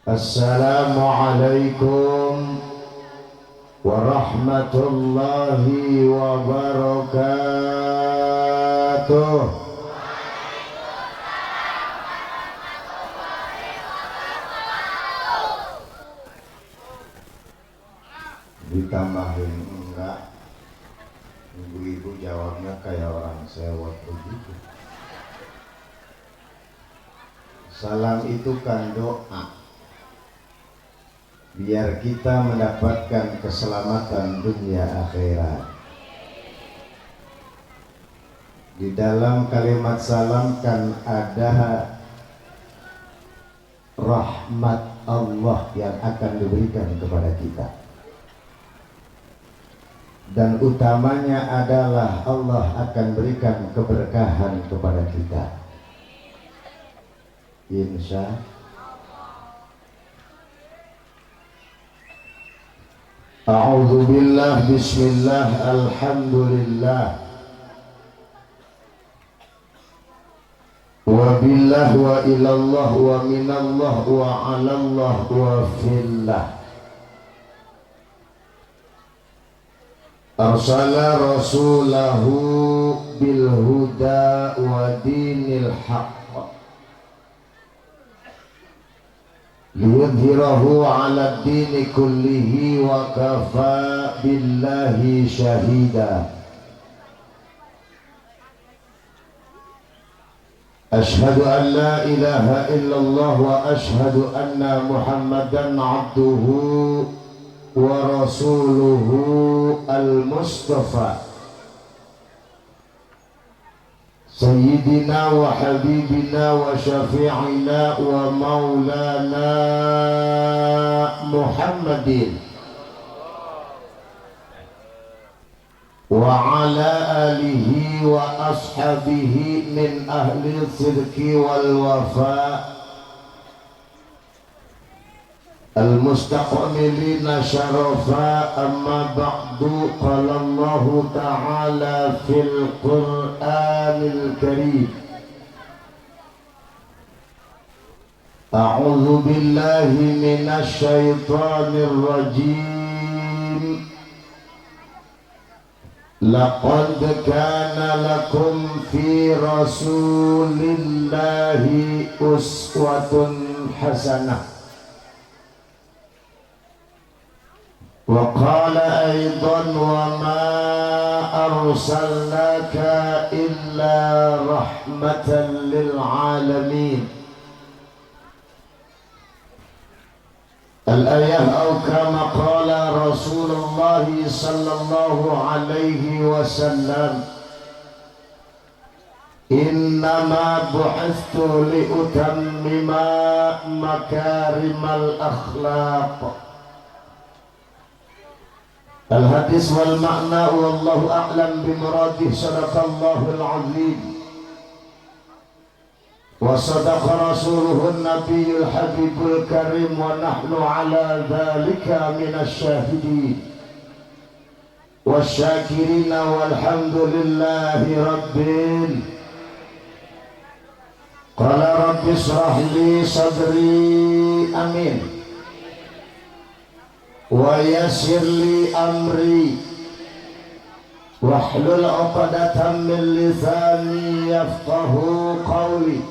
Assalamualaikum warahmatullahi wabarakatuh. Ditambahin enggak, ibu-ibu jawabnya kayak orang sewot begitu. Salam itu kan doa biar kita mendapatkan keselamatan dunia akhirat. Di dalam kalimat salam kan ada rahmat Allah yang akan diberikan kepada kita, dan utamanya adalah Allah akan berikan keberkahan kepada kita, insya A'udzu billah, bismillah, alhamdulillah, wa billah wa ilallah wa minallah wa alallah wa fillah. Arsala rasulahu bil huda wa dinil haqq liyudhhirahu 'ala ad-dini kullihi wa kafa billahi syahida. Ashhadu an la ilaha illallah wa ashhadu anna Muhammadan 'abduhu wa rasuluhu al-mustafa Sayyidina wa habibina wa syafi'ina wa maulana Muhammadin wa ala alihi wa ashabihi min ahli sidqi wal wafa al-mustaqimilina syarafa. Amma ba'du, qala Allah ta'ala fil Qur'anil Karim, a'udzu billahi minasy syaithanir rajim. Laqad kana lakum fi rasulillahi uswatun hasanah. Wa qala aidan wa ma arsalnaka illa rahmatan lil alamin. Al-ayah atau kama qala Rasulullah sallallahu alaihi wasallam, innama bu'ithtu li utammima makarimal akhlaq. Al-hadis wal makna wallahu a'lam bimuradih. Sadaqallahul azim wa sadaqa rasuluhun nabiyul habibul karim wa nahnu ala dhalika minasy syahidin wasyakirina walhamdulillahi rabbil. Qala rabbi shrah li sadri, amin, wa yassir li amri wahlul 'uqdatam min lisani yafqahu qawli.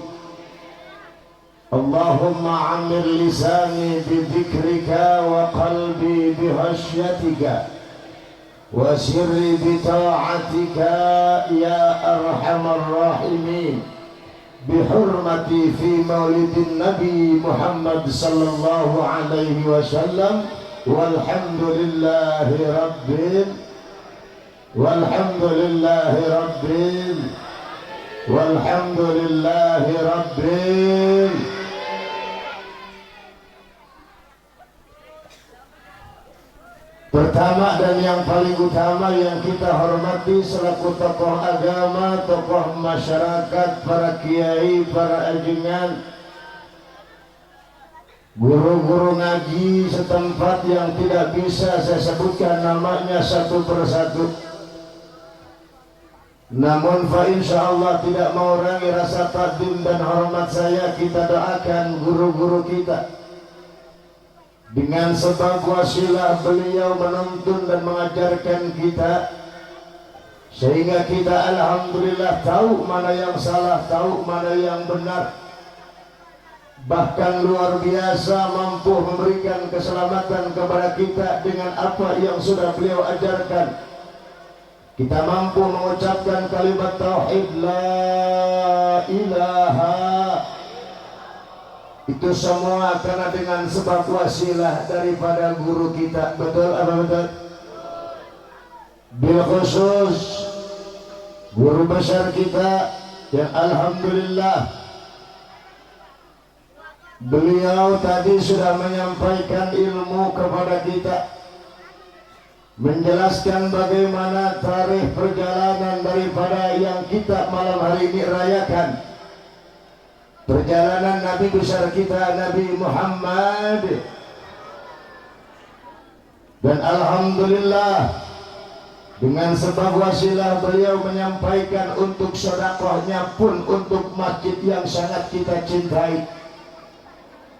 Allahumma 'ammir lisani bi dzikrika wa qalbi bi khashyatika wa sirri bi ta'atika ya arhamar rahimin. Bi hurmati fi maulidin nabi Muhammad sallallahu alaihi wasallam. Walhamdulillahi rabbil walhamdulillahi rabbil. Pertama dan yang paling utama yang kita hormati selaku tokoh agama, tokoh masyarakat, para kiai, para ajengan, guru-guru ngaji setempat yang tidak bisa saya sebutkan namanya satu persatu, namun fa insyaallah tidak mengurangi rasa takdim dan hormat saya. Kita doakan guru-guru kita, dengan sebab wasilah beliau menuntun dan mengajarkan kita, sehingga kita alhamdulillah tahu mana yang salah, tahu mana yang benar, bahkan luar biasa mampu memberikan keselamatan kepada kita dengan apa yang sudah beliau ajarkan. Kita mampu mengucapkan kalimat tauhid la ilaha, itu semua karena dengan sebab wasilah daripada guru kita. Betul apa betul? Bil khusus guru besar kita yang alhamdulillah beliau tadi sudah menyampaikan ilmu kepada kita, menjelaskan bagaimana tarikh perjalanan daripada yang kita malam hari ini rayakan, perjalanan Nabi besar kita Nabi Muhammad. Dan alhamdulillah dengan sebab wasilah beliau menyampaikan untuk sedekahnya pun untuk masjid yang sangat kita cintai.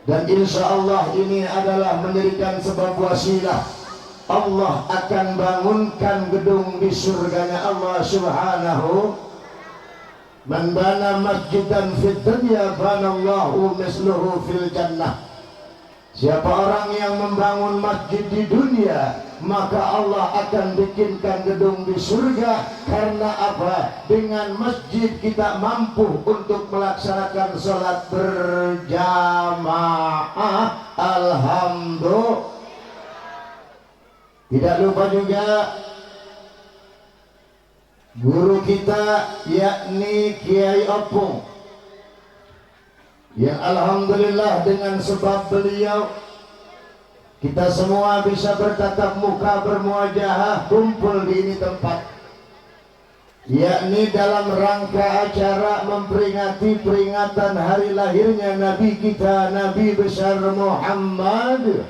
Dan insya Allah ini adalah menjadikan sebab wasilah Allah akan bangunkan gedung di surganya Allah subhanahu. Man bana masjidan fid dunya banallahu misluhu fil jannah. Siapa orang yang membangun masjid di dunia, maka Allah akan bikinkan gedung di surga. Karena apa? Dengan masjid kita mampu untuk melaksanakan sholat berjamaah. Alhamdulillah. Tidak lupa juga guru kita yakni Kiai Opung, yang alhamdulillah dengan sebab beliau kita semua bisa bertatap muka, bermuajahah, kumpul di ini tempat, yakni dalam rangka acara memperingati peringatan hari lahirnya Nabi kita Nabi besar Muhammad.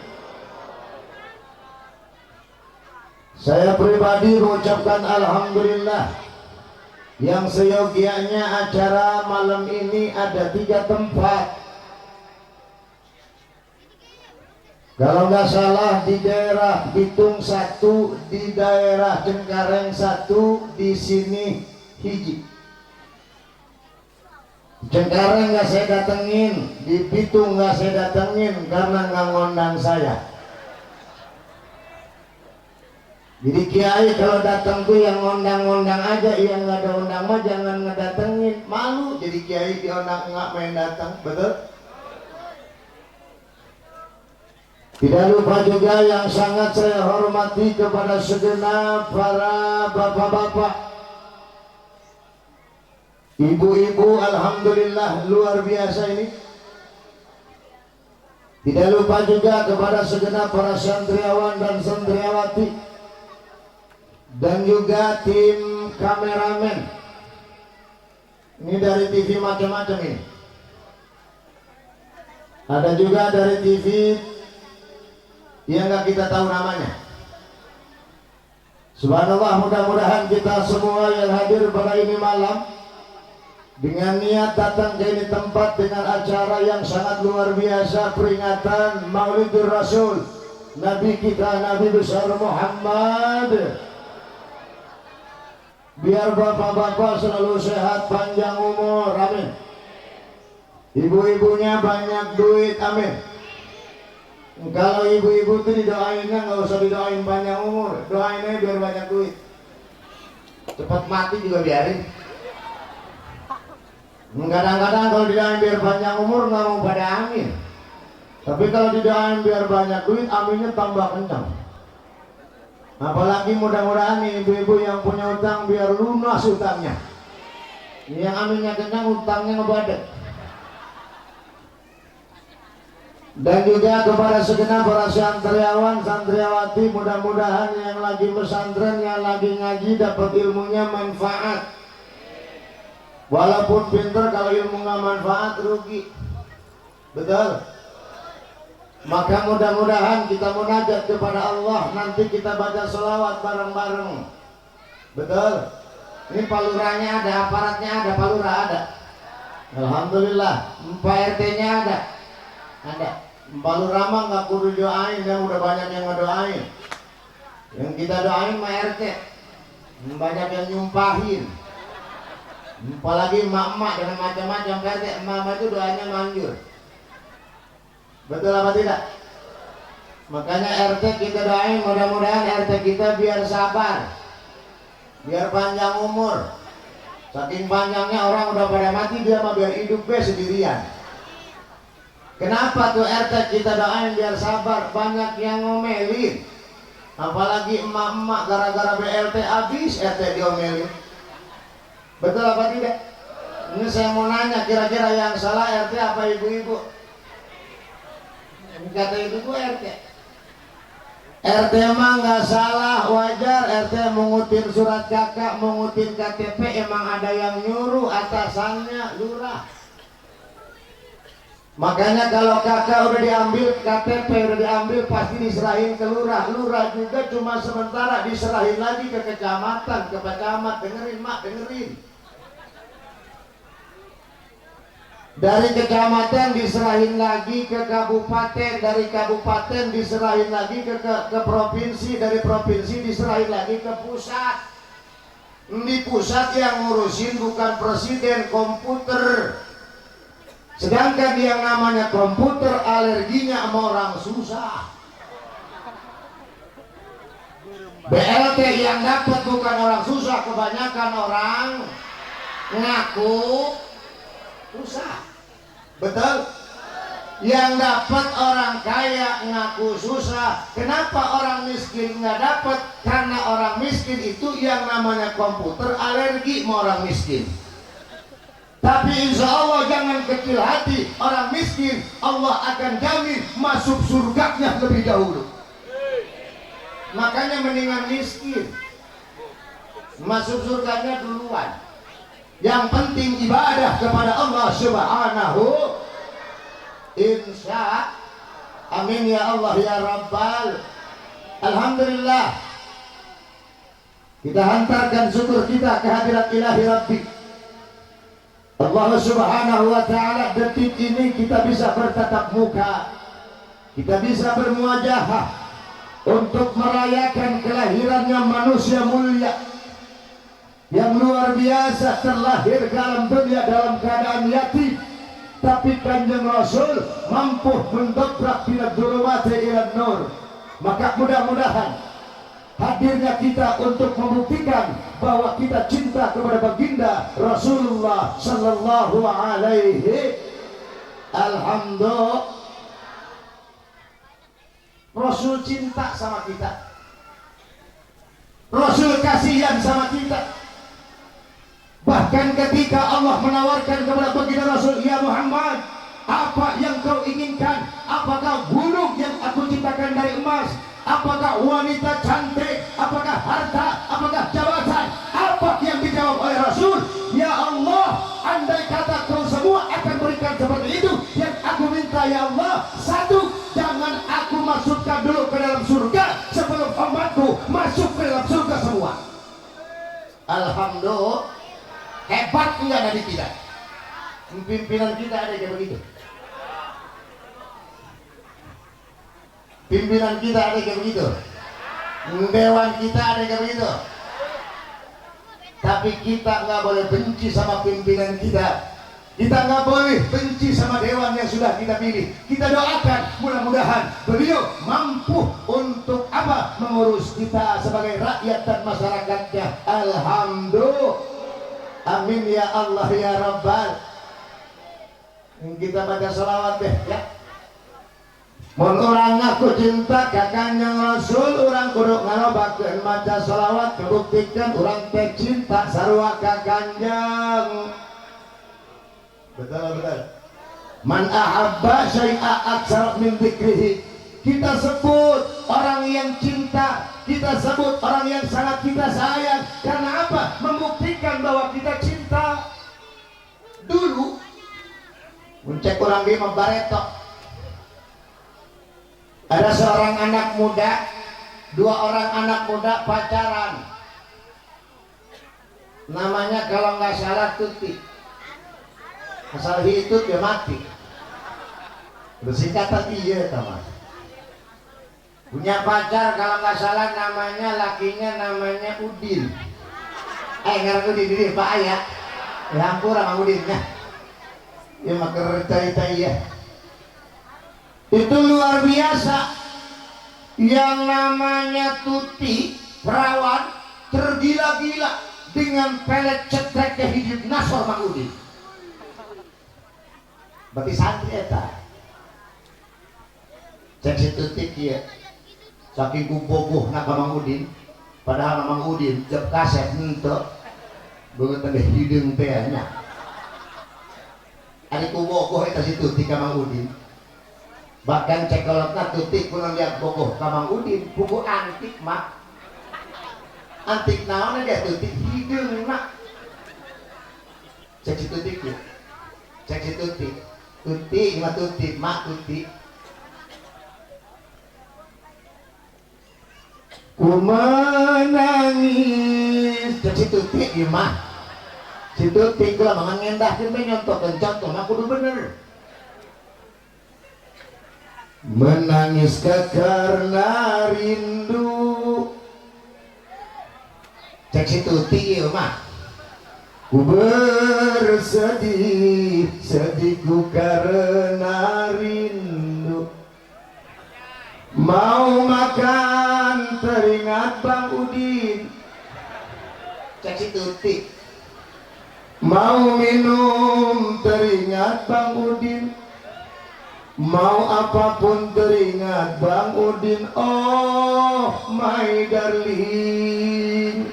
Saya pribadi mengucapkan alhamdulillah yang seyogianya acara malam ini ada 3 tempat. Kalau nggak salah di daerah Bitung 1, di daerah Cengkareng 1, di sini hiji. Cengkareng nggak saya datengin, di Bitung nggak saya datengin karena nggak ngundang saya. Jadi kiai kalau datang tuh yang ngundang-ngundang aja, yang nggak ada undang mah jangan ngedatengin, malu. Jadi kiai diundang nggak main datang, betul? Tidak lupa juga yang sangat saya hormati kepada segenap para bapak-bapak, ibu-ibu, alhamdulillah luar biasa ini. Tidak lupa juga kepada segenap para santriawan dan santriawati, dan juga tim kameramen. Ini dari TV macam-macam ini. Ada juga dari TV yang nggak kita tahu namanya. Subhanallah, mudah-mudahan kita semua yang hadir pada ini malam dengan niat datang ke ini tempat dengan acara yang sangat luar biasa, peringatan Maulidur Rasul Nabi kita Nabi besar Muhammad. Biar bapak-bapak selalu sehat, panjang umur, amin. Ibu-ibunya banyak duit, amin. Kalau ibu-ibu itu didoainnya nggak usah didoain panjang umur, doainnya biar banyak duit. Cepat mati juga biarin. Kadang-kadang kalau didoain biar panjang umur nggak mau pada amin. Tapi kalau didoain biar banyak duit, aminnya tambah kencang. Apalagi mudah-mudahan nih ibu-ibu yang punya utang biar lunas utangnya. Yang aminnya kencang, utangnya ngebadet. Dan juga kepada segenap para santriawan, santriawati, mudah-mudahan yang lagi pesantren, yang lagi ngaji dapat ilmunya manfaat. Walaupun pinter, kalau ilmu nggak manfaat rugi. Betul? Maka mudah-mudahan kita munajat kepada Allah, nanti kita baca sholawat bareng-bareng. Betul? Ini paluranya ada, aparatnya ada, palura ada. Alhamdulillah. Pak RT-nya ada. Ada. Balu ramah nggak kudu doain, yang udah banyak yang ngedoain. Yang kita doain mah RT, banyak yang nyumpahin. Apalagi emak-emak dengan macam-macam RT, emak-emak itu doanya manjur. Betul apa tidak? Makanya RT kita doain, mudah-mudahan RT kita biar sabar, biar panjang umur. Saking panjangnya orang udah pada mati, dia mah biar hidup sendirian. Kenapa tuh RT kita doain biar sabar? Banyak yang ngomelin, apalagi emak-emak gara-gara BLT habis RT diomelin. Betul apa tidak? Ini saya mau nanya, kira-kira yang salah RT apa ibu-ibu? Kata ibu-ibu RT. RT mah nggak salah, wajar RT mengutin surat kakak, mengutin KTP, emang ada yang nyuruh atasannya lurah. Makanya kalau kakak udah diambil, KTP udah diambil, pasti diserahin ke lurah. Lurah juga cuma sementara, diserahin lagi ke kecamatan, ke pecamat. Dengerin mak, dengerin. Dari kecamatan diserahin lagi ke kabupaten, dari kabupaten diserahin lagi ke provinsi, dari provinsi diserahin lagi ke pusat. Di pusat yang ngurusin bukan presiden, komputer. Sedangkan yang namanya komputer alerginya sama orang susah. BLT yang dapat bukan orang susah, kebanyakan orang ngaku susah. Betul? Yang dapat orang kaya ngaku susah. Kenapa orang miskin nggak dapat? Karena orang miskin itu yang namanya komputer alergi sama orang miskin. Tapi insya Allah jangan kecil hati, orang miskin Allah akan jamin masuk surganya lebih dahulu. Makanya mendingan miskin, masuk surganya duluan. Yang penting ibadah kepada Allah Subhanahu. Insya amin ya Allah ya Rabbal. Alhamdulillah, kita hantarkan syukur kita ke hadirat ilahi Rabbi Allah Subhanahu wa ta'ala. Detik ini kita bisa bertatap muka, kita bisa bermuajahah untuk merayakan kelahirannya manusia mulia yang luar biasa, terlahir dalam dunia dalam keadaan yatim, tapi Kanjeng Rasul mampu mendobrak minad dzulumati ilan nur. Maka mudah-mudahan hadirnya kita untuk membuktikan bahwa kita cinta kepada baginda Rasulullah sallallahu alaihi. Alhamdulillah, Rasul cinta sama kita, Rasul kasihan sama kita. Bahkan ketika Allah menawarkan kepada baginda Rasul, ya Muhammad, apa yang kau inginkan? Apakah gunung yang aku ciptakan dari emas? Apakah wanita cantik? Apakah harta? Apakah jabatan? Apa yang dijawab oleh Rasul? Ya Allah, andai kata kau semua akan berikan seperti itu, yang aku minta ya Allah, satu, jangan aku masukkan dulu ke dalam surga sebelum umatku masuk ke dalam surga semua. Alhamdulillah, hebat enggak dari kita? Pimpinan kita ada kayak begitu. Pimpinan kita ada kayak begitu. Dewan kita ada kayak begitu. Tapi kita nggak boleh benci sama pimpinan kita. Kita nggak boleh benci sama dewan yang sudah kita pilih. Kita doakan mudah-mudahan beliau mampu untuk apa? Mengurus kita sebagai rakyat dan masyarakatnya. Alhamdulillah. Amin ya Allah ya Rabbal. Kita baca salawat deh ya. Mun orang ngaku cinta ka Kanjeng Rasul, orang kudu ngarobakeun maca salawat, kebuktikan orang teh cinta sarua ka Kanjeng. Betul betul. Man ahabba syai'a aksar min dzikrihi. Kita sebut orang yang cinta, kita sebut orang yang sangat kita sayang. Karena apa? Membuktikan bahwa kita cinta. Dulu mencek orang di Bareto, ada seorang anak muda, dua orang anak muda pacaran. Namanya kalau nggak salah Tuti. Asal itu dia mati. Bersingkatan iya teman. Punya pacar kalau nggak salah namanya lakinya namanya Udin. Ngarang Udin ini Pak Ayah. Ya ampun sama Udinnya. Ya maker cerita iya. Itu luar biasa. Yang namanya Tuti perawan tergila-gila dengan pelet cetrek hidup Nasor Mang Udin. Berarti santri eta. Cek si Tuti kieu. Saking kubogohna ka Mang Udin, padahal Mang Udin jeb kaset henteu. Beungeut teh hideung teh nya. Ari kubogoh eta si Tuti ka Mang Udin. Bahkan cekolotna Tuti kurang lihat bogoh ka Mang Udin, buku antik mah. Antik naon dia Tuti hideungna. Cek si Tuti kieu. Cek si Tuti. Tuti mah Tuti, mak Tuti. Ku menangis. Cek si Tuti ieu mah. Si Tuti kula mah ngendahkeun we nyontokeun contohna kudu bener. Menangis karena rindu. Cek si Tuti ieu mah. Ku bersedih, sedihku karena rindu. Mau makan teringat Bang Udin. Cek si Tuti. Mau minum teringat Bang Udin. Mau apapun teringat Bang Udin. Oh my darling.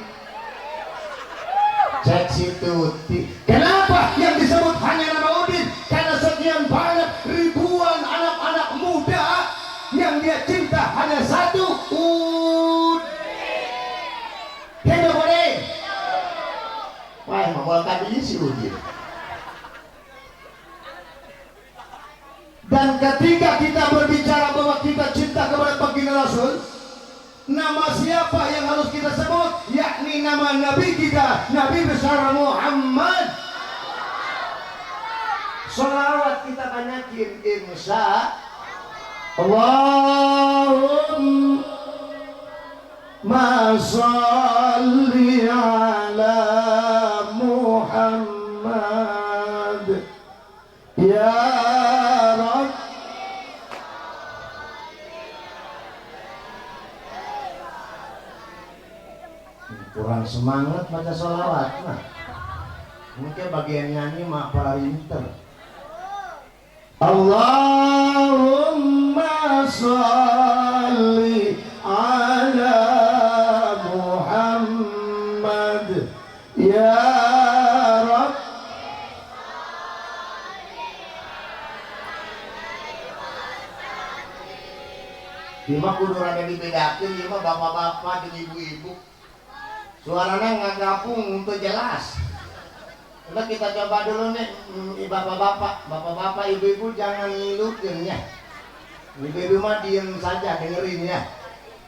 Cek si Tuti. Kenapa yang disebut hanya nama Udin? Karena sekian banyak ribuan anak-anak muda yang dia cinta hanya satu, Udin. Hidup Udin. Wah, mau tadi si Udin. Dan ketika kita berbicara bahwa kita cinta kepada baginda Rasul, nama siapa yang harus kita sebut? Yakni nama Nabi kita, Nabi besar Muhammad. Salawat kita banyakin, insya Allahumma salli ala Muhammad ya Rabb. Kurang semangat baca sholawat mah. Mungkin bagian nyanyi mah para inter. Allahumma sholli ala Muhammad ya Rabb. Lima kudu rada dibedakeun ieu mah bapak-bapak jeung ibu-ibu. Suaranya nggak gabung untuk jelas. Coba kita coba dulu nih, bapak-bapak, ibu-ibu jangan ngilukeun ya. Ibu-ibu mah diem saja dengerin ya.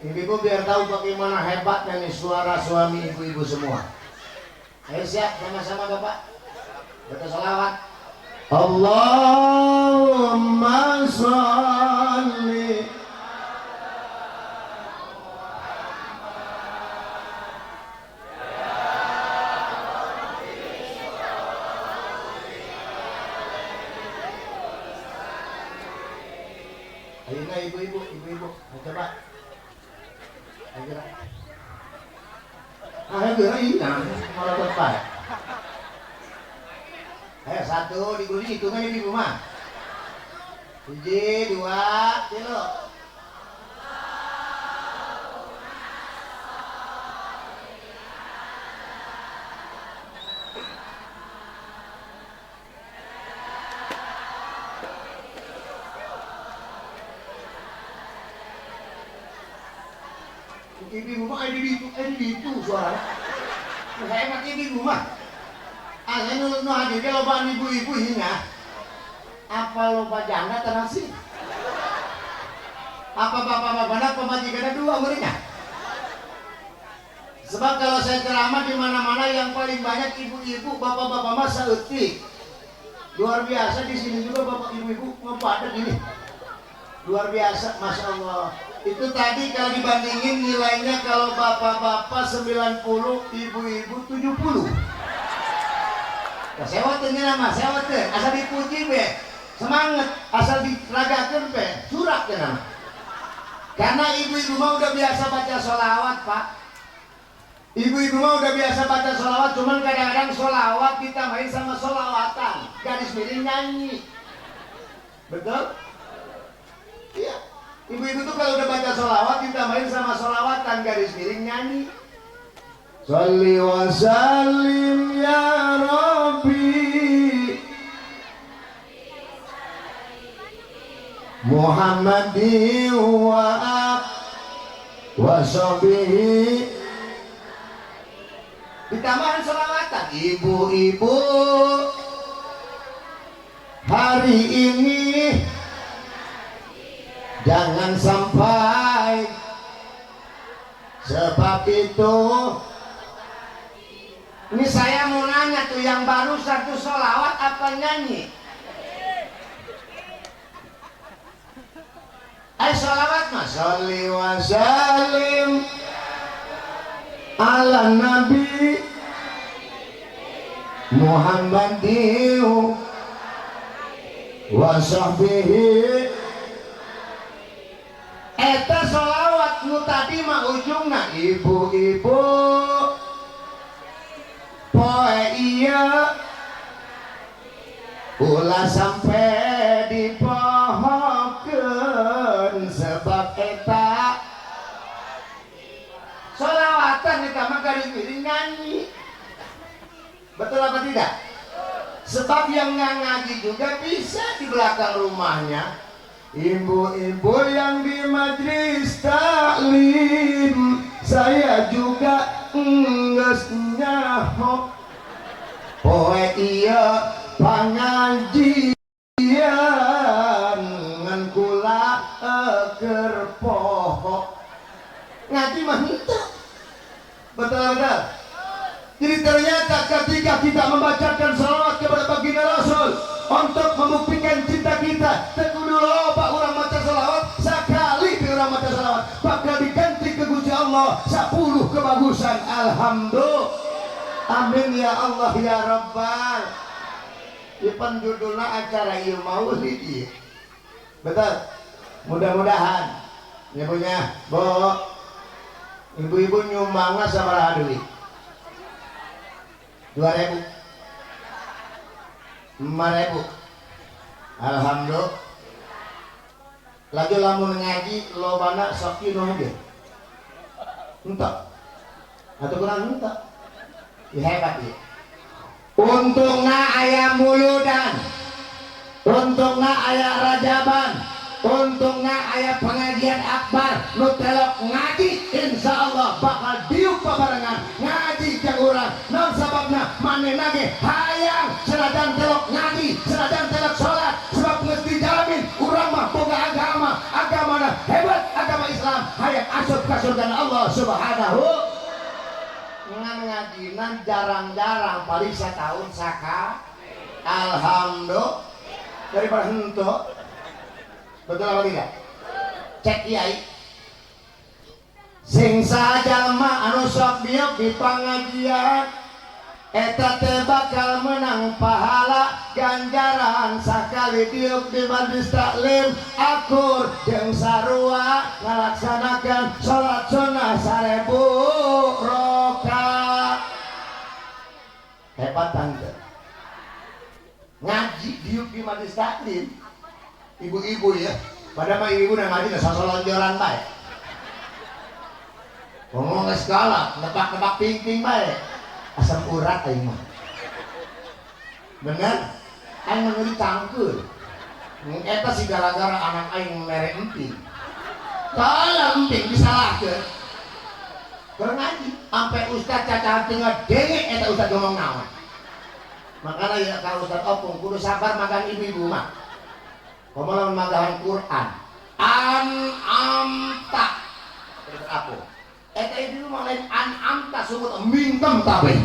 Ibu-ibu biar tahu bagaimana hebatnya nih suara suami ibu-ibu semua. Ayo siap sama-sama bapak. Baca sholawat. Allahumma sholli. Ayo ibu-ibu, coba. Ayo gerak. Malah tepat. Ayo satu diguli hitungan ibu mah. 1, 2, 3. Ibu mah itu suaranya. Hebat ibu mah. Ane nu hadir ge loba ibu-ibu hina. Apa loba janda tenang sih? Apa bapak-bapak pemajikanna dua muridnya? Sebab kalau saya ceramah di mana-mana yang paling banyak ibu-ibu, bapak-bapak mah saeutik. Luar biasa di sini juga bapak ibu-ibu ngepada gini. luar biasa, Masya Allah. Itu tadi kalau dibandingin nilainya, kalau bapak-bapak 90, ibu-ibu 70. Sewatnya nama, sewatnya asal dipuji be, semangat, asal diragakan be, surak ya nama. Karena ibu-ibu mah udah biasa baca sholawat, Pak. Ibu-ibu mah udah biasa baca sholawat, cuman kadang-kadang sholawat ditambahin sama sholawatan, garis miring nyanyi. Betul? Iya. Ibu-ibu tuh kalau udah baca sholawat ditambahin sama sholawatan, garis miring nyanyi. Sholli wa sallim ya Rabbi Muhammadin wa sahbihi. Ditambahin sholawatan. Ibu-ibu hari ini jangan sampai, sebab itu ini saya mau nanya tuh, yang baru satu sholawat apa nyanyi? Ayo sholawat mas. Sholli wa sallim ala nabi Muhammadin wa sahbihi. Eta sholawat nu tadi mah ujungna ibu-ibu poe iya ulah sampai dipohokeun, sebab eta sholawatan eta mah garis miring nyanyi. Betul apa tidak? Sebab yang nggak ngaji juga bisa di belakang rumahnya. Ibu-ibu yang di majlis taklim, saya juga nyaho poe iya pangajian ngan kula eker poho ngaji mah henteu. Betul-betul. Jadi ternyata ketika kita membacakan salawat kepada baginda Rasul untuk membuktikan cinta kita, tekudu loba urang maca salawat, sekali urang maca salawat bakal diganti ke Gusti Allah 10 kebagusan. Alhamdulillah. Amin ya Allah ya Rabbal. Ipan judulna acara ieu maulid ieu. Betul. Mudah-mudahan ibunya, Bu, ibu-ibu nyumbangna sabaraha duit? 2.000, 5.000. Alhamdulillah. Lagi lamun ngaji lobana sok kieu ge. Entak. Atau kurang entak. Ya hebat ya. Untungna aya muludan. Untungna aya rajaban. Untungna aya pengajian akbar nu telok ngaji, insyaallah bakal diuk babarengan ngaji jeung urang. Naon sababna? Manehna ge hayang senajan telok ngaji, senajan telok salat, sebab geus dijamin urang mah boga agama, agamana hebat, agama Islam, hayang asup ka surga Allah Subhanahu. Ngan ngajinan jarang-jarang, paling setahun saka. Alhamdulillah. Daripada henteu. Betul apa tidak? Cek kiai. Sing sajalma anu sok biok di pangajian eta teh bakal menang pahala ganjaran sakali diuk di majlis taklim akur jeung sarua ngalaksanakan salat sunnah 1000 rakaat. Hebat tante. Ngaji diuk di majlis taklim. Ibu-ibu ya, pada mah ibu dan ngaji nggak sasolonjoran baik. Ngomong nggak skala, nebak-nebak ping-ping baik. Asam urat aing mah. Bener? Aing menjadi cangkeul. Eta si gara-gara anak aing mere emping. Tah emping disalahkeun. Keur ngaji, sampai ustaz cacahan tengah denge eta ustaz ngomong naon. Makanya ya kalau ustaz opung kudu sabar makan ibu-ibu mah. Pemalan magahan Quran An-amta terus apa? Eta itu lain an-amta sumut mingkem tapi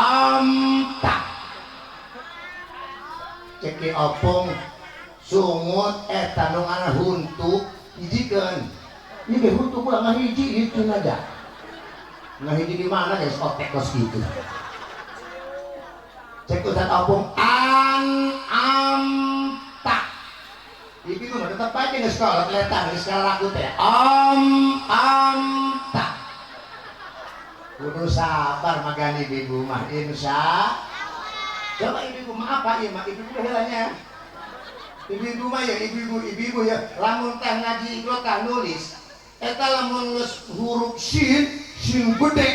amta ceki opong sungut eta nu ngaranna huntu hijikeun ieu ge huntu ulah ngahiji itu aja ngahiji di mana guys otek kos gitu cek Ustaz Opung tak ibu mah tetap aja nge sekolah kelihatan di sekolah laku teh tak kudu sabar magani ibu mah insya coba ibu mah apa iya mah ibu helanya ibu mah ya ibu ya lamun teh ngaji ibu teh nulis eta lamun geus huruf sin gede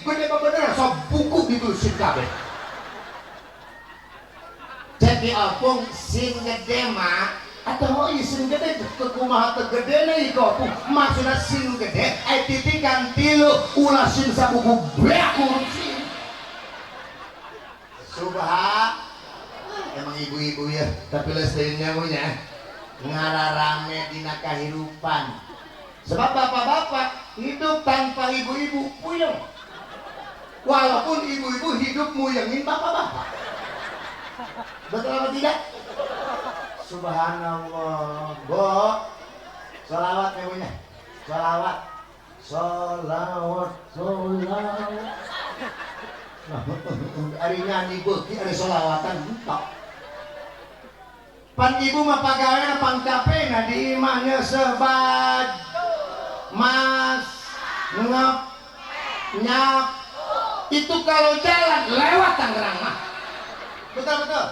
apa bener sok buku ditulisin kabeh jadi opung sin gede mah atau oh iya sin gede kumaha teu gedena ieu opung maksudna sin gede aya titikan 3 ulah sin sabuku beak huruf sin subha emang ibu-ibu ya tapi lestarinya punya ngararame dina kahirupan sebab bapak-bapak hidup tanpa ibu-ibu puyeng walaupun ibu-ibu hidup muyengin bapak-bapak betul apa tidak? Subhanallah Bo sholawat ya punya sholawat hari nyanyi beuki ada sholawatan entok pan ibu mah pagaweana pangkapena di imahnya sebad mas ngep nyap itu kalau jalan lewat Tangerang mah betul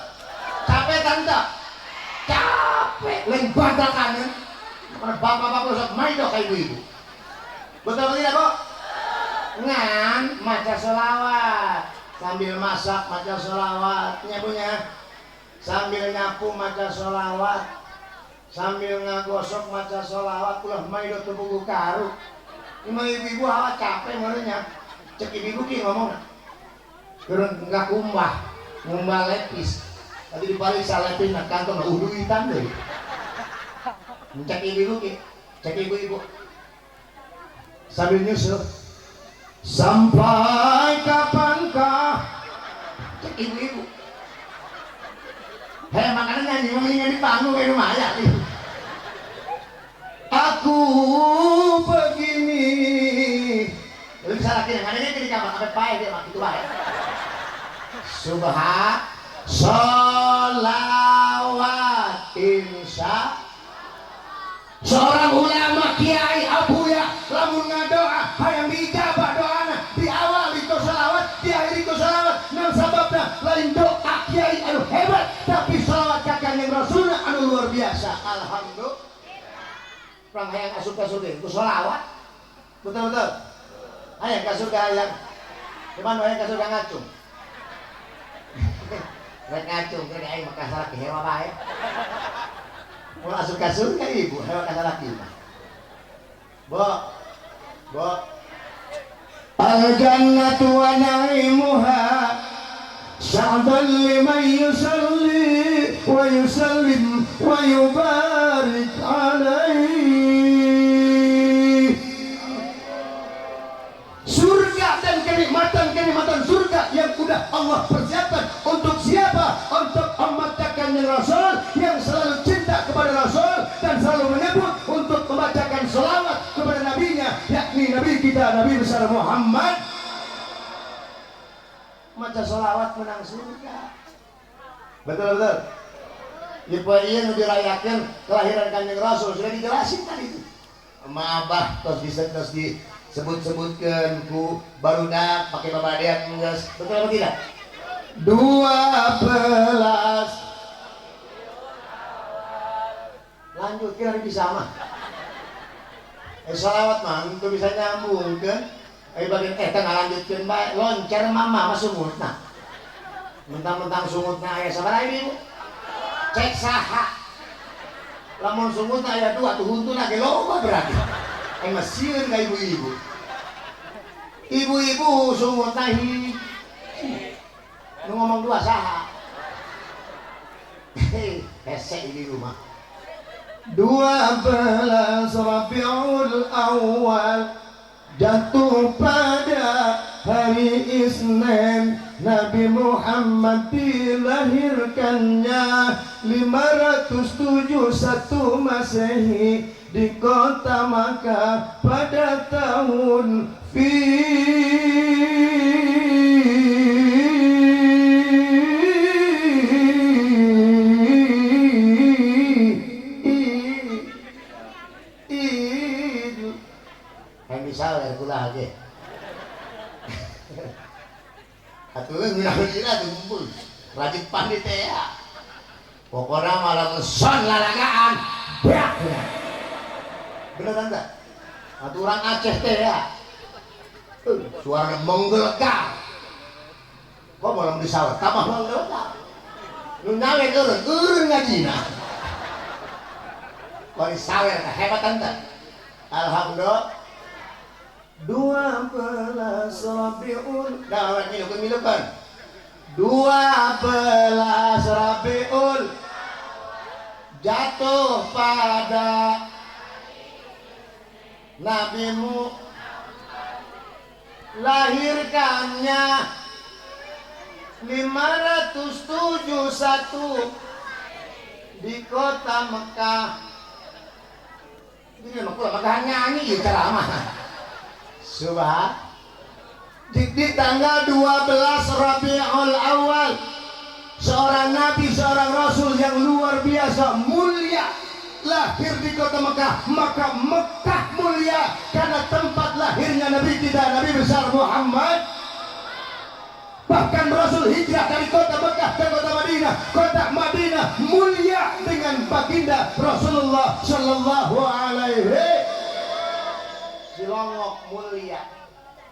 capek tante capek lain badal kanan karena bapak-bapak usah main dong kayak ibu-ibu betul tidak kok ngan maca sholawat sambil masak maca sholawatnya punya sambil nyapu maca sholawat sambil ngagosok maca sholawat ulah maido tubuh karu ima ibu-ibu hawa capek ngorenya cek ibu ki ngomong kurang nggak ngumbah lepis tadi dipariksa lepis nak kantong uduitan deh cek ibu ki cek ibu sambil nyusul sampai kapankah cek ibu hei makanya nyanyi di panggung kayak lumayan nih aku begini lu bisa lagi yang ada di kamar sampai payah dia mak itu baik subha sholawat insya seorang ulama kiai abuya lamun ngadoa hayang dijabah doana diawali ku sholawat diakhiri ku sholawat nang sababna lain doa kiai anu hebat tapi sholawat ka Kanjeng Rasulna anu luar biasa alhamdulillah orang hayang asup ka surga ku sholawat betul hayang ka surga hayang cuman hayang ka surga ngacung rek ngacung ke aing mah kasar ke hewa bae mau asup ka surga ibu hewa kasar ki mah bo al-jannatu wa na'imuha sa'dan liman yusalli wa yusallim wa yubarik alaihi surga dan kenikmatan surga yang sudah Allah persiapkan untuk siapa? Untuk umat Kanjeng Rasul yang selalu cinta kepada Rasul dan selalu menyebut untuk membacakan selawat kepada nabinya yakni Nabi kita Nabi besar Muhammad maca selawat menang surga betul ya Pak Ian dirayakan kelahiran Kanjeng Rasul sudah dijelasin tadi itu maabah terus disebut-sebutkan ku barudak pakai babadean geus betul apa tidak 12 lanjut kira bisa mah salawat mah itu bisa nyambung kan bagian ngalanjutkeun bae loncer mama mah sungutna mentang-mentang sungutna aya sabaraha ibu cek saha lamun sungutna aya 2 tuh huntuna ge loba berarti aing mah sieun ka ibu-ibu ibu-ibu sungutna hiji nu ngomong 2 saha hese di rumah 12 Rabiul Awal jatuh pada hari Isnin Nabi Muhammad dilahirkannya 571 Masehi di kota Makkah pada tahun misalnya kula aja atuh ngina-ngina kumpul rajin panitia pokoknya malah ngeson lalagaan beak bener enggak atuh orang Aceh teh ya suara menggelegar kok malam disawat tambah menggelegar nu nawe urun ngajina kok disawer hebat ente alhamdulillah 12 Rabiul dah milukan 12 Rabiul jatuh pada nabimu lahirkannya 571 di kota Mekah. Ini mah kula Mekah nyanyi ya ceramah. Subhan di tanggal 12 Rabiul Awal seorang nabi, seorang rasul yang luar biasa mulia lahir di kota Mekah. Maka Mekah mulia karena tempat lahirnya Nabi kita, Nabi besar Muhammad. Bahkan Rasul hijrah dari kota Mekah ke kota Madinah. Kota Madinah mulia dengan baginda Rasulullah Sallallahu Alaihi. Cilongok mulia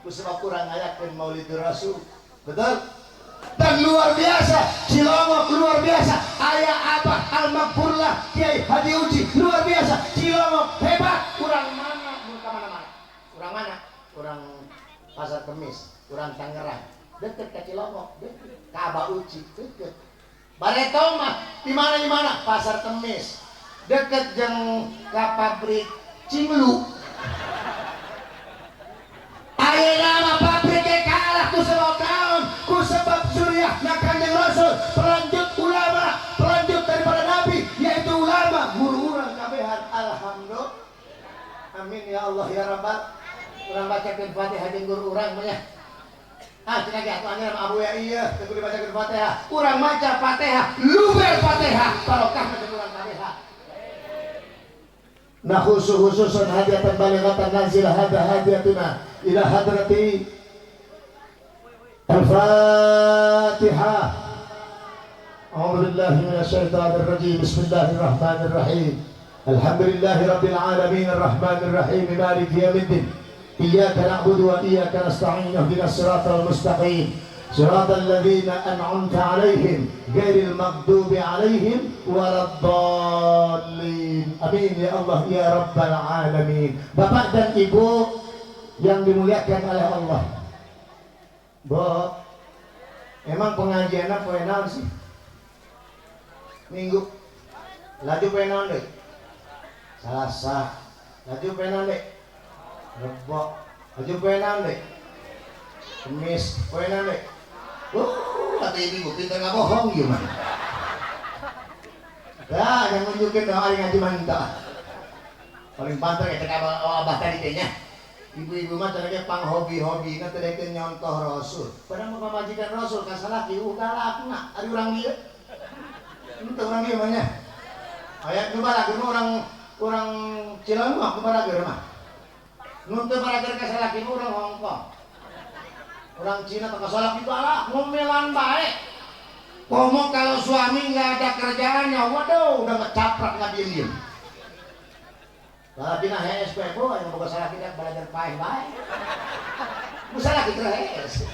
kusebab kurang ayatin maulid Rasul, betul? Dan luar biasa Cilongok, luar biasa ayah Abah Al-Makfurlah Kiai Haji Uji, luar biasa Cilongok hebat. Kurang mana muka mana-mana, kurang mana, kurang Pasar Kemis, kurang Tangerang, deket ke Cilongok, deket ke Abah Uji, deket Baretong mah di mana Pasar Kemis, deket jeng ke pabrik Cinglu. Ayo nama pabriknya kalah ku sebab tahun, ku sebab suriah na Kanjeng Rasul, pelanjut ulama, pelanjut daripada Nabi, yaitu ulama, guru urang kabehan. Alhamdulillah, amin ya Allah ya Rabbal. Urang bacakeun Fatihah jeung guru urang mah nya. Cenah ge atuh anjeun Abu ya iya, teu dibacakeun Fatihah. Urang maca Fatihah, luber Fatihah, barokah jeung urang kabehan. Nah khususan hadiatan balighatan nazil hada hadiatuna ila hadrati al-Fatihah. A'udzu billahi minasyaitonir rajim. Bismillahirrahmanirrahim. Alhamdulillahi rabbil alamin arrahmanir rahim maliki yaumiddin. Iyyaka na'budu wa iyyaka nasta'in ihdinas siratal mustaqim. Siratal ladzina an'amta 'alaihim ghairil maghdubi 'alaihim waladdallin. Amin ya Allah ya rabbal alamin. Bapak dan Ibu yang dimuliakan oleh Allah. Bu, emang pengajiannya poe naon sih? Minggu. Laju poe naon deui? Salasa. Laju poe naon deui? Rebo. Laju poe naon deui? Kemis. Poe naon deui? Kata ini gue pintar nggak bohong gimana? Dah, yang nunjukin doa yang ngaji mantap. Paling pantar ya cek abah tadi kayaknya. Ibu-ibu mah caranya pang hobi-hobi, nanti dia nyontoh Rasul. Padahal mau pemajikan Rasul kasar lagi, galak nak. Ada orang dia, itu orang dia mana? Ayat coba lagi, orang Cilangok coba lagi rumah. Nuntut beragar kasar lagi, orang Hongkong. Orang Cina tak salah juga lah, ngomelan baik. Komo kalau suami nggak ada kerjaannya, waduh, udah ngecaprak nggak diem. Kalau bina HSP bro, yang bukan salah kita belajar baik. Bisa lagi terus.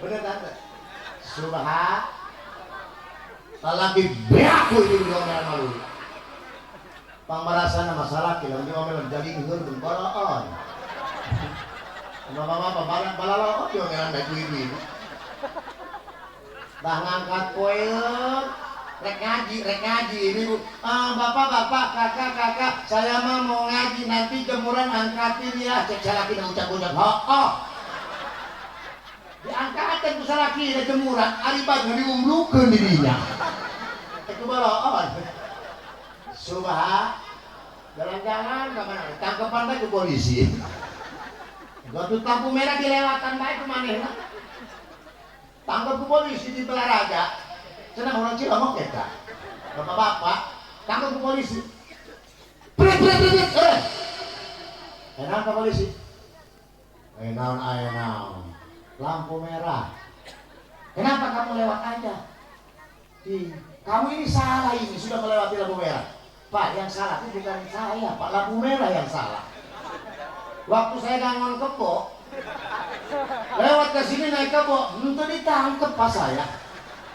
Bener tante. Subhan. Lagi beaku ini ngomelan malu. Pangmarasana masalah kita ngomelan jadi ngeur bengkoron. Mama balalo yo ngelan baju ibu. Dah ngangkat poeut, rek ngaji ini Bu. Bapak, kakak, saya mah mau ngaji nanti jemuran angkatin ya. Cek salaki ucap-ucap. Oh. diangkatan ku salaki na jemuran aribad nga diumlukeun di dinya teh kubalon subha jalan-jalan ke mana tangkepan bae ku polisi waktu lampu merah dilewatan bae ku manehna tangkap ku polisi di Belaraja cenah orang Cilongok eta bapak-bapak tangkap ku polisi pret enak ke polisi naon aya naon lampu merah kenapa kamu lewat aja kamu ini salah ini sudah melewati lampu merah Pak yang salah itu bukan saya Pak lampu merah yang salah waktu saya gangon kebo lewat ke sini naik kebo itu ditangkap pas saya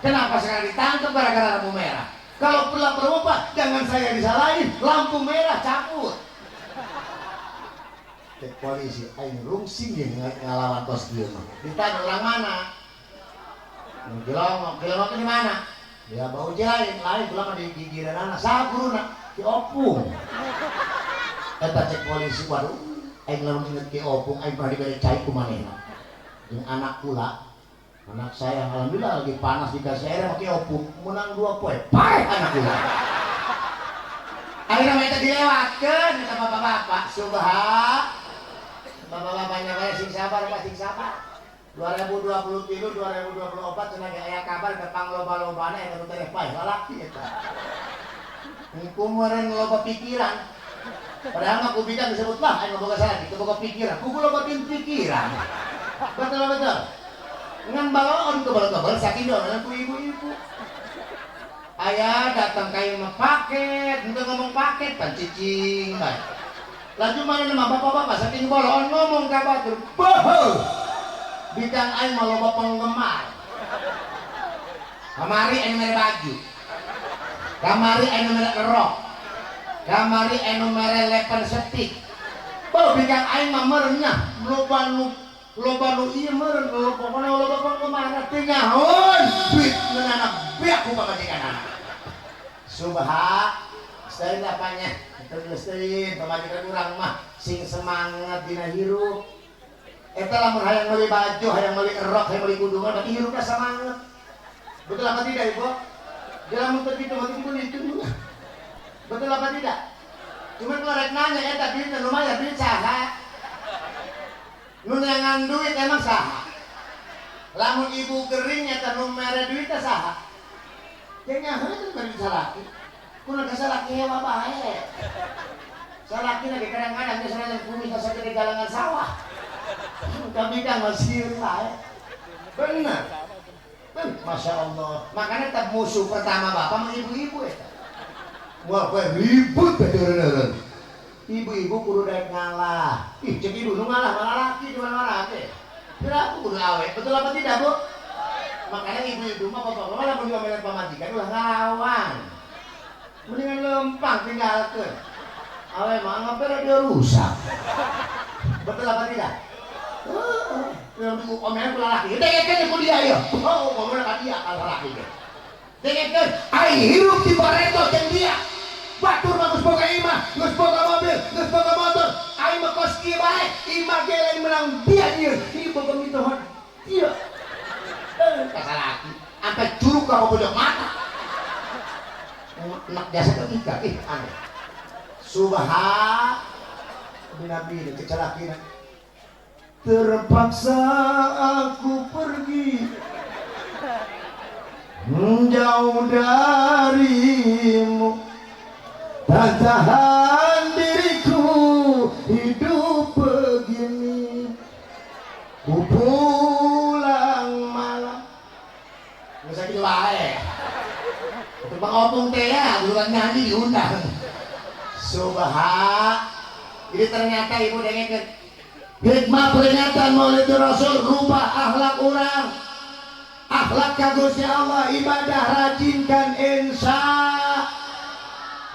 kenapa sekarang ditangkap gara-gara lampu merah kalau perlu Pak jangan saya disalahin lampu merah cabut cek polisi aing rungsing yang ngalawan tos kieu mah ditanya orang mana Cilongok di mana ya bau jain lain pulang di gigiran anak saburuna ki opung eta cek polisi waduh aing lamun inget ki opung aing pernah diberi cai ku manehna jeung anak kula anak saya alhamdulillah lagi panas dikasih air sama ki opung menang 2 poe paeh anak kula akhirnya mereka dilewatkeun kata bapak-bapak subha bapak-bapaknya kayak sing sabar Pak sing sabar 2023 2024 cenah ge aya kabar tentang loba-lobana eta nu teh paeh lalaki eta engko meureun loba pikiran padahal mah ku bidang disebut lah aya boga salah itu boga pikiran kudu loba pikiran betul ngan balon ke balon saking doang ku ibu-ibu aya datang kayu mah paket henteu ngomong paket pan cicing bae laju mana nama bapak-bapak saking bolon ngomong ka batur bohong bidang aing mah loba penggemar kamari aing mere baju kamari aing mere rok kamari aing mere lepen setik boh bidang aing mah meureunya loba nu ieu meureun loba penggemar teh nyahoon duit meunana beak ku pamajikanana subha selain apanya terus pemajikan urang mah sing semangat dina hirup eta lamun hayang meuli baju hayang meuli rok hayang meuli kudungan berarti hirupna semangat betul apa tidak ibu jalan muter gitu berarti itu betul apa tidak cuma kalau rek nanya eta duitnya lumayan duit saha nu nyangan duit emang saha lamun ibu kering eta nu mere duitnya saha kayaknya heuh bari salaki kuna ka salaki hewa bae salaki lagi kadang-kadang geus nanya kumis asa gede galangan sawah kami kan masih bae bener Masya Allah makanya tak musuh pertama bapak sama ibu-ibu ya wah ribut betul ibu-ibu kudu daek ngalah ih cek ibu nu ngalah malah laki di mana-mana teh kira aku kudu awet betul apa tidak bu makanya ibu-ibu mah bapak-bapak lamun diomelin pamajikan ulah ngelawan mendingan lempang tinggalkeun awe mah ngampere dia rusak betul apa tidak yang diomelin ku lalaki dengekeun ku dia ieu oh ngomongna ka dia ka lalaki ge dengekeun ai hirup di bareto jeung dia batur mah geus boga imah geus boga mobil geus boga motor ai mah kos kieu bae imah ge lain menang dia ieu ieu boga mitohan ieu ka lalaki ampe curug ka boga mata nak jasa ketika aneh subha nabi kecelakina terpaksa aku pergi menjauh darimu tak tahan diriku hidup begini ku pulang malam nggak usah gitu bae Bang Opung teh ya, duluan nyanyi diundang. Subha. Jadi ternyata ibu dengekeun. Hikmah peringatan Maulid Rasul rubah akhlak orang. Akhlak ka Gusti Allah ibadah rajinkan insya.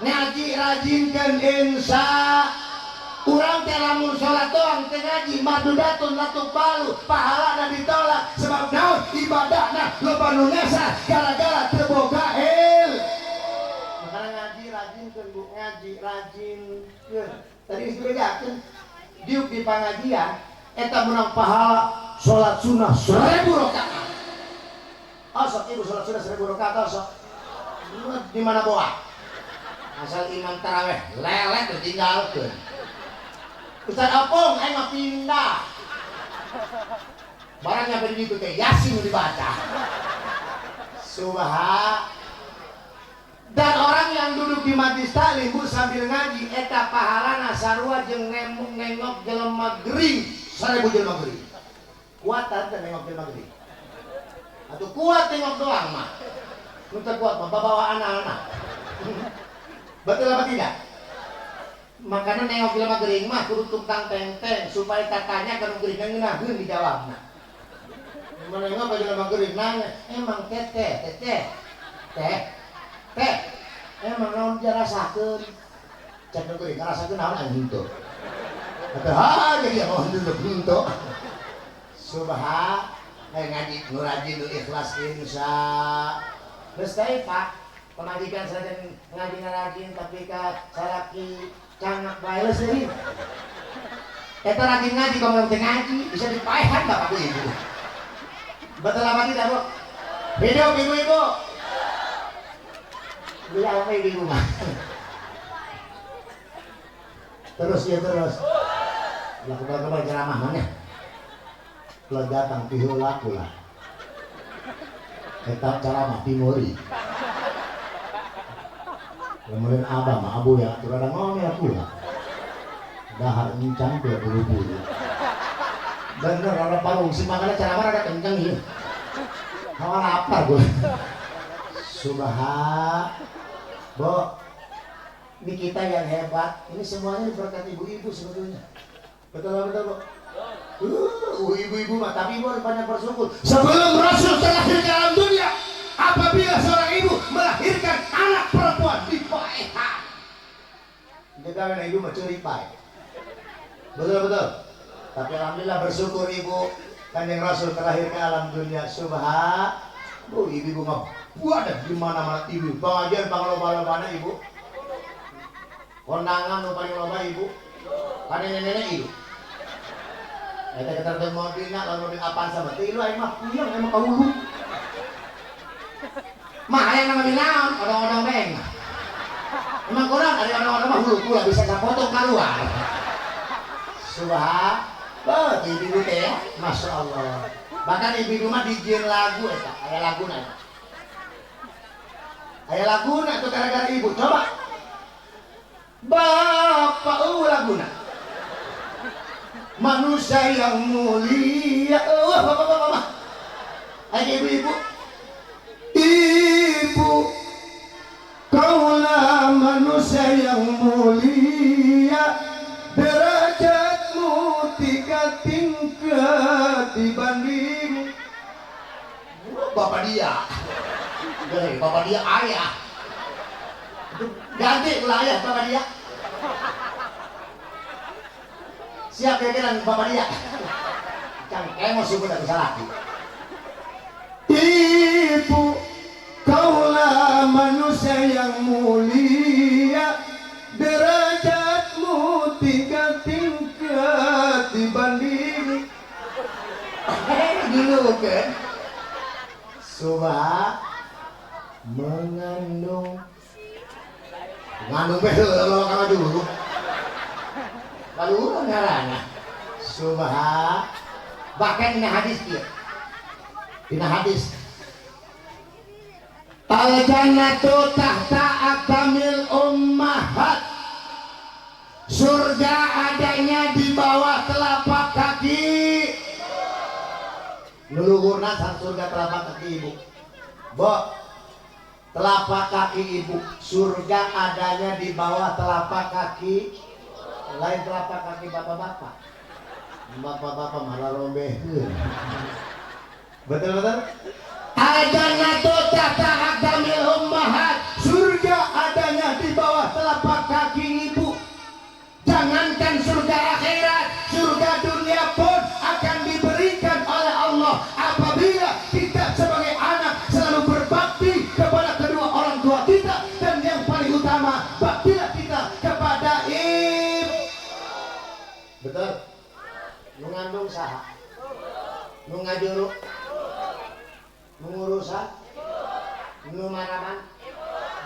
Ngaji rajinkan insya. Urang teh lamun salat doang teh ngaji madudatun latuk balu pahalana ditolak sebab naon ibadahna loba nu ngasa gara-gara teu boga el. Makana ngaji rajinkeun Bu ngaji rajinkeun. Tadi dibedakeun diuk di pangajian eta menang pahala sholat sunnah 1000 rakaat. Asal ibu sholat sunnah 1000 rakaat asal di mana boa? Asal imam taraweh lelek ditinggalkeun. Ustaz Opong mah pindah. Barang nyampe di ditu teh Yasin dibaca. Subhan. Dan orang yang duduk di majlis taklim sambil ngaji eta pahalana sarua jeung nengok jelema gering 1000 jelema gering. Kuatan teh nengok jelema gering. Atuh kuat tengok doang mah. Nu teu kuat mah bawa anak-anak. Betul apa tidak? Makanya nengok jelema gering mah kudu tungtang tenteng supaya katanya kana gering ngeunaheun dijawabna. Mun nengok ka jelema gering nanya, "Emang teteh emang naon dirasakeun?" Cek nu gering ngarasakeun naon anjing teu. Kata jadi mau henteu. Subhan, ngaji nu rajin nu ikhlas insya. Geus teh Pak, pemajikan saja ngaji rajin tapi ka saraki canak bae seuih. Eta rajin ngaji kalau teu ngaji bisa dipaehan Bapak Ibu. Betul apa tidak, Bu? Hidup ibu-ibu. Bila apa ibu mah. Terus ya terus. Lah kebal-kebal ceramah mana? Kalau datang tiheula pula. Eta ceramah timuri. Kemudian abah mah abu yang atur ada ngomong ya pula. Dahar encang tuh buru-buru. Bener ada parung sih makanya ceramah ada kenceng ya. Hawa lapar gue. Subhan. Bo, ini kita yang hebat. Ini semuanya berkat ibu-ibu sebetulnya. Betul betul, Bu. Ibu-ibu mah tapi ibu harus banyak bersyukur. Sebelum Rasul terlahir ke alam dunia, apabila seorang ibu melahirkan anak perempuan dipaehan. Jangan ibu mah curi pae. Betul betul. Tapi alhamdulillah bersyukur ibu Kanjeng Rasul terlahir ke alam dunia. Subhan. Bu, ibu mah ada di mana-mana ibu. Pengajian pangloba-lobana ibu. Kondangan nu paling loba ibu. Kan nenek-nenek ibu. Eta ketemu mobilnya lalu mobil apaan sama teh lu aing mah puyeng emang kaulu. Mah aya nama naon odong-odong beng. Emang kurang ada odong-odong mah hulu kula bisa sapotong kaluar. Subhan. Oh, ibu teh ya, Masya Allah. Bahkan ibu mah dijieun lagu eta, aya laguna. Aya laguna tuh gara-gara ibu. Coba. Bapak laguna. Manusia yang mulia. Bapak. Ayo ibu-ibu. Ibu, kaulah manusia yang mulia. Derajatmu 3 tingkat dibanding bapak dia. Bapak dia ayah. Ganti ulah ayah bapak dia. Siap kegeran bapak dia. Cang emosi sudah bisa lagi. Ibu, kaulah manusia yang mulia. Derajatmu 3 tingkat dibanding dulu kan Subhan mengandung kalau kamu dulu lalu ngarana Subhan bahkan ini hadis dia ini hadis al-jannatu tahta aqdamil ummahat. Surga adanya di bawah telapak kaki. Nuluhurna sang surga telapak kaki ibu. Bo, telapak kaki ibu. Surga adanya di bawah telapak kaki. Lain telapak kaki bapak-bapak. Bapak-bapak malah rombehkeun. Betul-betul? Al-jannatu tahta aqdamil ummahat. Surga adanya di bawah telapak kaki ibu. Jangankan surga akhirat, surga dunia pun akan diberikan oleh Allah apabila kita sebagai anak selalu berbakti kepada kedua orang tua kita, dan yang paling utama baktilah kita kepada ibu. Betul? Lu ngandung saha nu ngajuru nu ngurusan nu maraman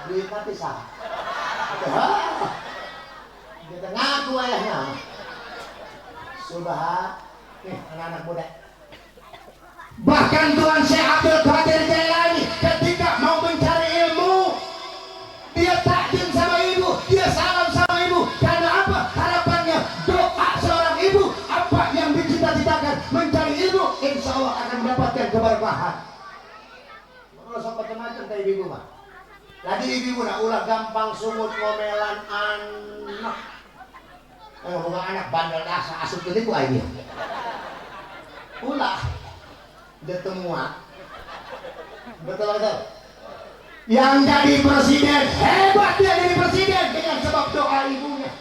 duit mati saha kita ngaku ayahnya subhan anak-anak muda. Bahkan Tuan Syekh Abdul Qadir Jailani ketika mau mencari ilmu, dia takdim sama ibu, dia salam sama ibu. Karena apa? Harapannya doa seorang ibu, apa yang dicita-citakan mencari ilmu, insya Allah akan mendapatkan keberkahan. Kalau sok macam-macam kayak ibu mah. Tadi ibu nak ulah gampang sumut ngomelan anak. Ngomong anak bandel dasar asup ini ku aja. Ulah detemua. Betul. Yang jadi presiden hebat, dia jadi presiden dengan sebab doa ibunya.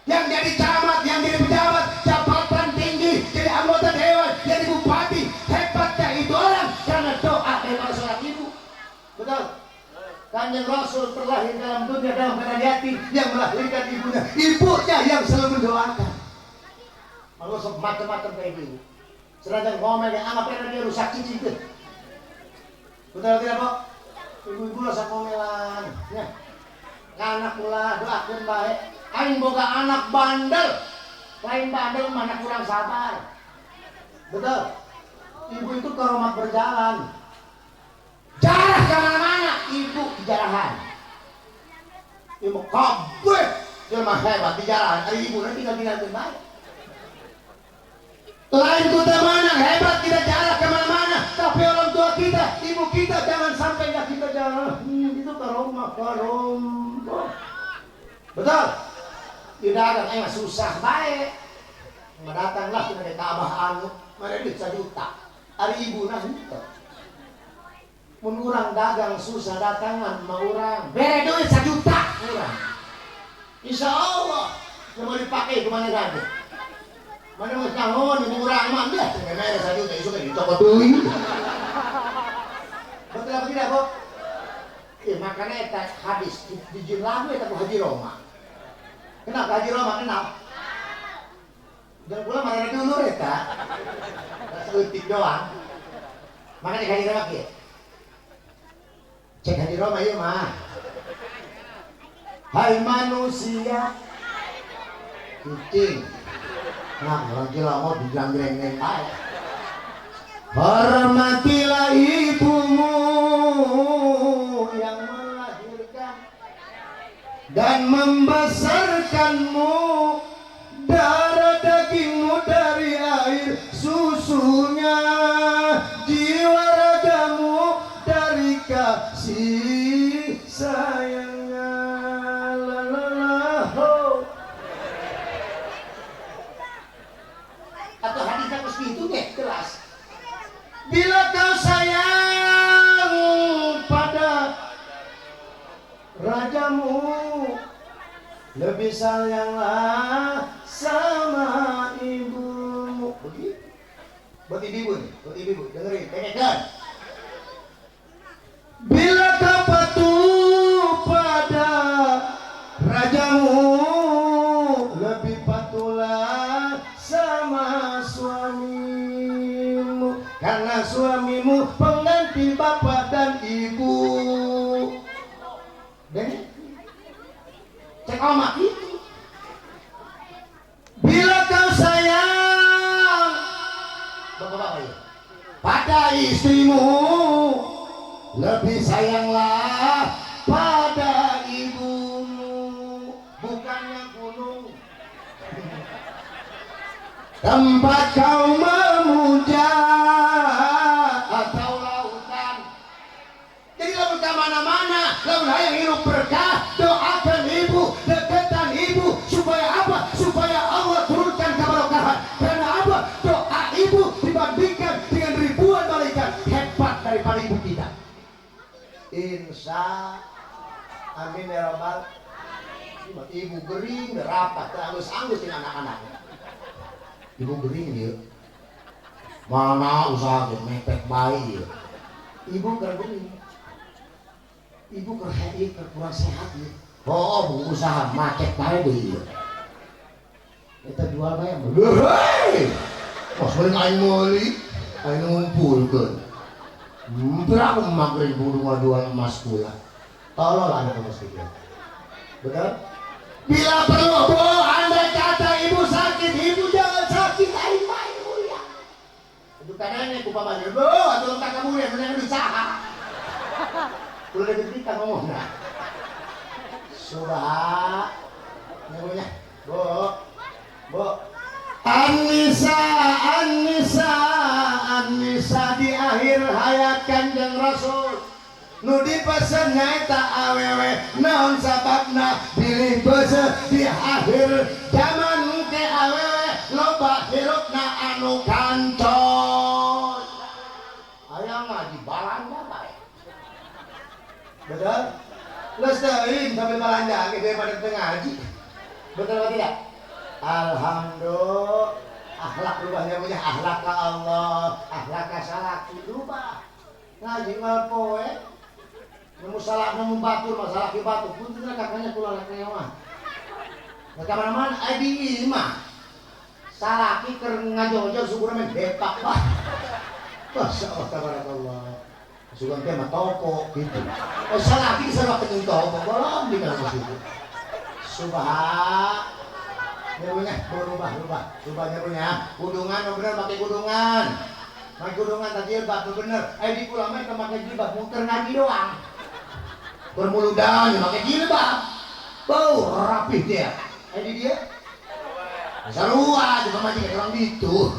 Yang jadi camat, yang jadi pejabat, jabatan tinggi, jadi anggota dewan, jadi bupati, hebatnya itu orang karena doa dari seorang ibu. Betul. Kanjeng Rasul terlahir dalam dunia dalam keadaan yatim, yang melahirkan ibunya, ibunya yang selalu mendoakan. Kalau macam-macam kayak gini, sedangkan ngomel yang anggapnya dia rusak cici itu. Betul tidak Pak? Ibu-ibu rasa ngomelan, ya. Anak pula doakan baik. Aing boga anak bandel, lain bandel mana kurang sabar. Betul. Ibu itu keromak berjalan. Jarah kemana-mana, ibu di jarahan. Ibu kabeh, dia mah hebat di jarahan. Ibu nanti tinggal baik. Lain kuda mana hebat tidak jarah kemana-mana, tapi orang tua kita, ibu kita jangan sampai nggak kita jarah. Itu karomah. Betul. Tidak ada susah baik. Mendatanglah kita dari tabah anu, mana duit 1 juta. Hari ibu nah itu. Mun urang dagang susah datangan mau urang bere duit 1 juta urang. Insya Allah yang mau dipakai kemana lagi? Mana mau tahun ini urang mah dah mere 1 juta isu kan dicopot duit. Betul apa tidak kok? Makanya eta hadis dijin lagu eta ku Haji Roma. Kenapa Haji Roma kenapa? Jangan pula mana dulu eta. Seutik doang. Makanya Haji Roma kieu. Cek Haji Roma ieu mah. Hai manusia. Kucing. Nah, orang gila mau dijangreng-neng bae. Hormatilah ibumu yang melahirkan dan membesarkanmu, darah dagingmu dari air susunya, jiwa ragamu dari kasih sayangnya. Atau hadisnya mesti itu deh jelas. Bila kau sayang pada rajamu, lebih sayanglah sama ibumu. Begitu. Buat ibu nih, buat ibu dengerin, pengen. Bila kau patuh pada rajamu, lebih patuhlah sama suamimu, karena suamimu pengganti bapak dan ibu. Dan cek omak itu. Bila kau sayang bapak-bapak ya, pada istrimu, lebih sayanglah pada ibumu. Bukannya gunung tempat kau memuja atau lautan. Jadi lalu ke mana-mana, lalu yang hidup berkah, doakan ibu, dekatan ibu, supaya apa? Supaya Allah turunkan keberkahan. Karena apa? Doa ibu dibandingkan dengan ribuan malaikat hebat daripada ibu kita. Insya amin ya rabbal. Ibu gering rapat teranggus-anggus dengan anak-anaknya. Ibu gering dia. Mana usaha mepet bayi dia. Ibu gering. Ibu kurang sehat dia. Oh, bu usaha macet bayi dia. Kita jual bayam. Hei! Mas paling aing meuli, aing ngumpulkeun. Berapa magrib bunga jual emas pula. Tolol Anda emas itu. Benar? Bila perlu, Bu, andai kata ibu sakit, ibu jangan sakit, aing main mulia. Itu kadang-kadang ku pamannya, Bu, atau kakak kamu yang menang usaha. Udah deket kita ngomongnya. Subah, namanya, Bu, An-Nisa, An-Nisa, An-Nisa di akhir hayat Kanjeng Rasul. Nu dipesan nyaeta awewe naon sababna pilih bese di akhir zaman ke awewe loba hirupna anu kancot. Aya ngaji balanda bae. Betul? Geus teuing sambil balanda ge daripada teu ngaji. Betul atau tidak? Alhamdulillah. Akhlak rubahnya punya akhlak ka Allah, akhlak ka salaki rubah. Ngaji ngal poe. Nemu salah nemu batur masalah ki batu pun tidak kakaknya kula lek mah. Nah kamana-mana adi imah. Salaki keur ngajojo syukur men depak bah. Masyaallah tabarakallah. Sugan teh mah toko gitu. Oh salaki sarua kenyung toko bolong di kana situ. Subhan. Nyarunya rubahnya punya kudungan bener pakai kudungan. Pakai kudungan tadi batu bener. Di kula mah pakai jilbab muter ngaji doang. Bermuludan pakai jilbab. Bau rapih dia. Di dia. Sarua juga mah kayak orang gitu.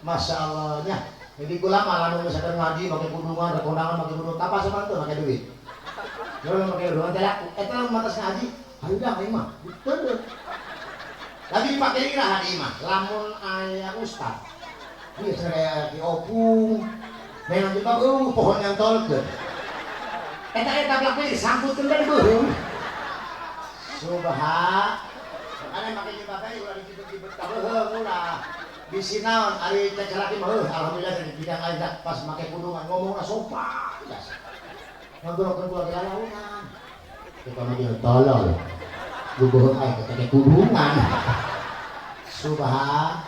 Masya Allahnya. Jadi kula malah nu misalkan ngaji pakai kudungan, rekondangan pakai kudungan, apa semantu pakai duit. Kalau pakai kudungan teh laku. Eta matas ngaji, ayo dah aing mah. Betul. Lagi dipakai ira hadi mah. Lamun aya ustaz. Ieu saya di opung. Memang jilbab pohon yang tolkeun. Eta belakang disangkutkeun dari beureum. Subhan. Makanya pakai jilbab teh ulah dicibet-cibet ka beuheung ulah. Bisi naon ari cacelaki mah alhamdulillah di bidang aja pas make kudungan ngomongna sopan. Ngagorokeun kula ge lalaunan. Kita mah dia tolol. Gugeuh ae pakai kudungan. Subhan.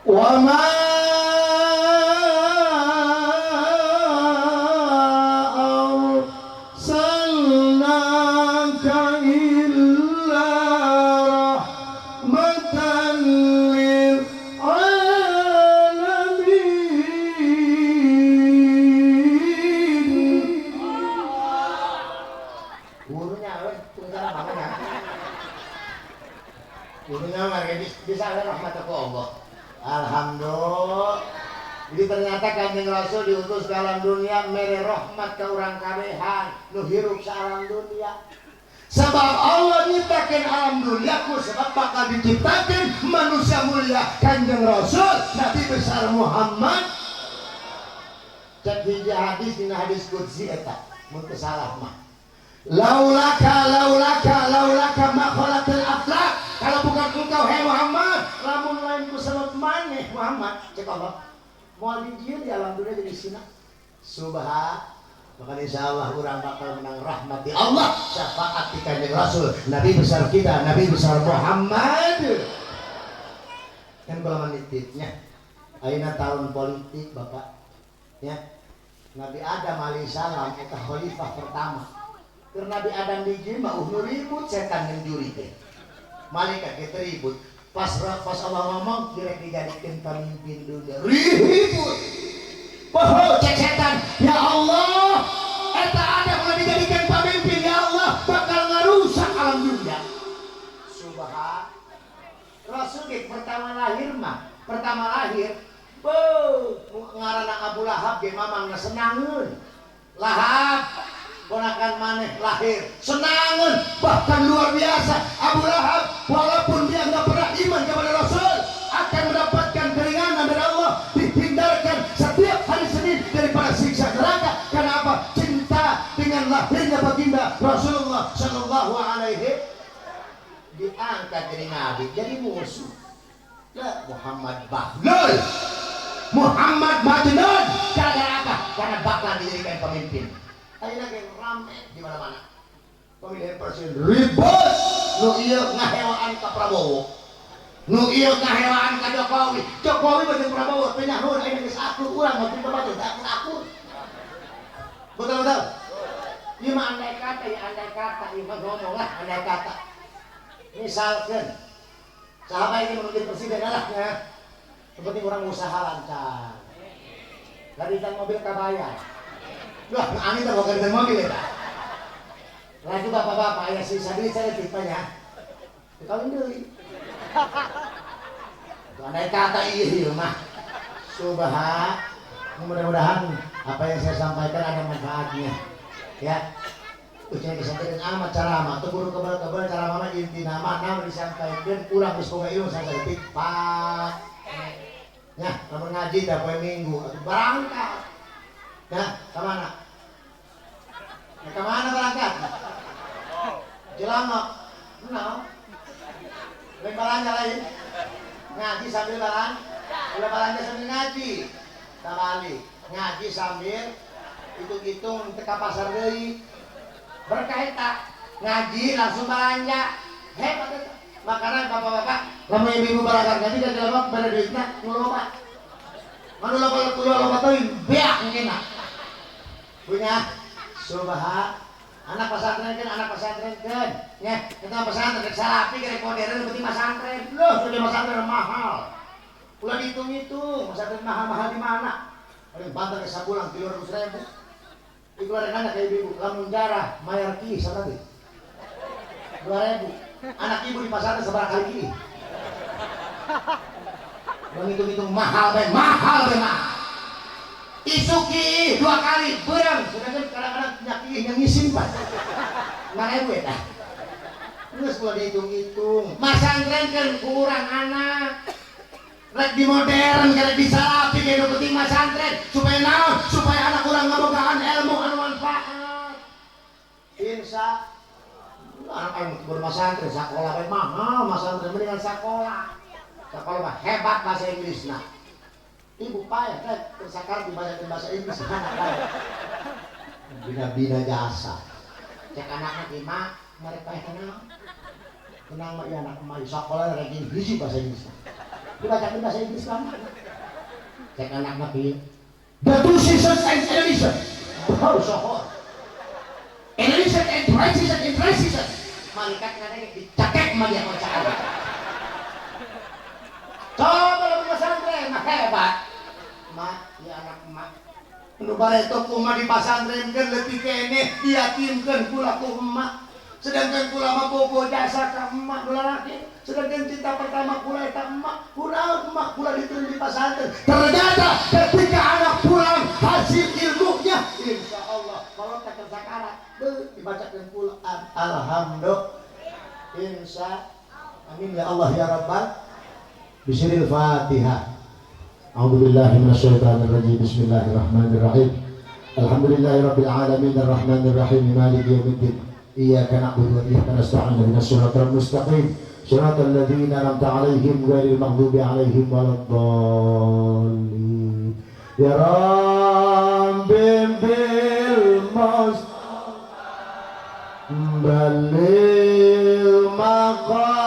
Wa ma Alhamdulillah. Jadi ternyata Kanjeng Rasul diutus ke alam dunia mere rahmat ke urang kabehan nu hirup sa alam dunia. Sebab Allah nyiptakeun alam dunia ku sebab bakal diciptakeun manusia mulia Kanjeng Rasul Nabi besar Muhammad. Cek hiji hadis dina hadis qudsi eta mun teu salah mah. Laulaka ma khalaqal aflaq. Kalau bukan engkau hai Muhammad, lamun lain ku sebab maneh Muhammad, cek Allah. Moal dijieun di alam dunia jadi sina. Subhan. Maka insyaallah urang bakal menang rahmati Allah, syafaat ti Kanjeng Rasul, Nabi besar kita, Nabi besar Muhammad. Kan kalau menitipnya, ayeuna tahun politik Bapak. Ya. Nabi Adam alaihissalam eta khalifah pertama. Karena Nabi Adam dijieun mah ribut setan yang juri teh. Malaikat kita ribut. Pas Allah ngomong direk dijadikan pemimpin dunia. Ribut. Poho cek setan. Ya Allah, eta ada kalau dijadikan pemimpin ya Allah bakal ngarusak alam dunia. Subhan. Rasul pertama lahir mah, ngaranna Abu Lahab ge mamang senangeun. Lahab ponakan maneh lahir senangan bahkan luar biasa. Abu Lahab walaupun dia nggak pernah iman kepada Rasul akan mendapatkan keringanan dari Allah, dihindarkan setiap hari Senin daripada siksa neraka. Kenapa? Cinta dengan lahirnya baginda Rasulullah Shallallahu Alaihi diangkat jadi nabi, jadi musuh. Muhammad Bahlul, Muhammad Majnun. Gara-gara apa? Karena bakal dijadikan pemimpin. Ayeuna ge rame di mana-mana. Pemilihan presiden ribut nu ieu ngahewaan ka Prabowo. Nu ieu kahewaan ka Jokowi. Jokowi jeung Prabowo teh nyaho aya geus aku urang ngopi ka batu aku. Betul. Ieu mah andai kata ieu mah ngomong lah andai kata. Misalkan sahabat ini menjadi presiden anaknya seperti orang usaha lancar. Gaditan mobil kabayar. Wah, ani teh boga gaditan mobil eta. Laju bapak-bapak aya sisa duit saya tipenya. Dikawin deui. Andai kata iya mah subha, mudah-mudahan apa yang saya sampaikan ada manfaatnya ya. Ujian disampaikan amat ceramah atau guru kebal-kebal ceramah inti nama disampaikan kurang geus boga ilmu saya detik pak ya, lamun ngaji dah poe minggu atuh berangkat ya, kemana? Ya kemana berangkat? Jelangok lain balanja lain ngaji sambil balanja sambil ngaji tabali ngaji sambil hitung-hitung teka pasar deui berkah eta ngaji langsung balanja hebat eta makana bapak-bapak lamun ibu-ibu berangkat ngaji dan jelema bade duitna nu loba manu loba teuing beak ngena punya subha. Anak pesantren kan ya kita pesantren salapi kira modern berarti pesantren loh sudah pesantren mahal ulah dihitung-hitung pesantren mahal di mana paling banter ke sabulan 300.000 itu anak kayak ibu lamun jarah mayar ki sama tadi 2.000 anak ibu di pesantren seberapa kali ki hitung-hitung mahal isuki 2 kali berang sedangkan kadang-kadang nyaki yang ngisim pak mana ibu ya terus kalau dihitung-hitung pesantren kan kurang anak rek di modern karena disalapi kayak penting pesantren supaya naon supaya anak kurang ngabogaan ilmu anu manfaat insya anak yang berpesantren sekolah bae mahal pesantren mendingan sekolah mah hebat bahasa Inggrisna. Ibu payah kan tersakar dibanyakin bahasa Inggris anak payah bina-bina jasa cek anaknya gimana mereka tenang mah iya anak emak sekolah lagi hiji bahasa Inggris dibacakan bahasa Inggris kan cek anaknya pilih the two seasons and edition baru sohor edition and transition malaikat ngadanya dicakek sama dia kocak coba lu pesantren mah hebat mak ya anak emak nu bareto kumaha di pasantrenkeun leutik keneh diyatimkeun kula ku emak sedangkan kula mah bobo jasa ka emak kula laki sedangkan cinta pertama kula eta emak kunaon emak kula diterima di pasantren ternyata ketika anak pulang hasil ilmunya insyaallah kalau tak sakarat dibacakeun kula alhamdulillah insya amin ya Allah ya rabbal bismil fatihah. A'udzubillahi minasyaitonirrajim. Bismillahirrahmanirrahim. Alhamdulillahirabbil alamin arrahmanir rahim maliki yaumiddin. Iyyaka na'budu wa iyyaka nasta'in ihdinas siratal mustaqim siratal ladzina an'amta 'alaihim ghairil maghdubi 'alaihim waladdallin. Ya Rabbi bil mustafa balil maqam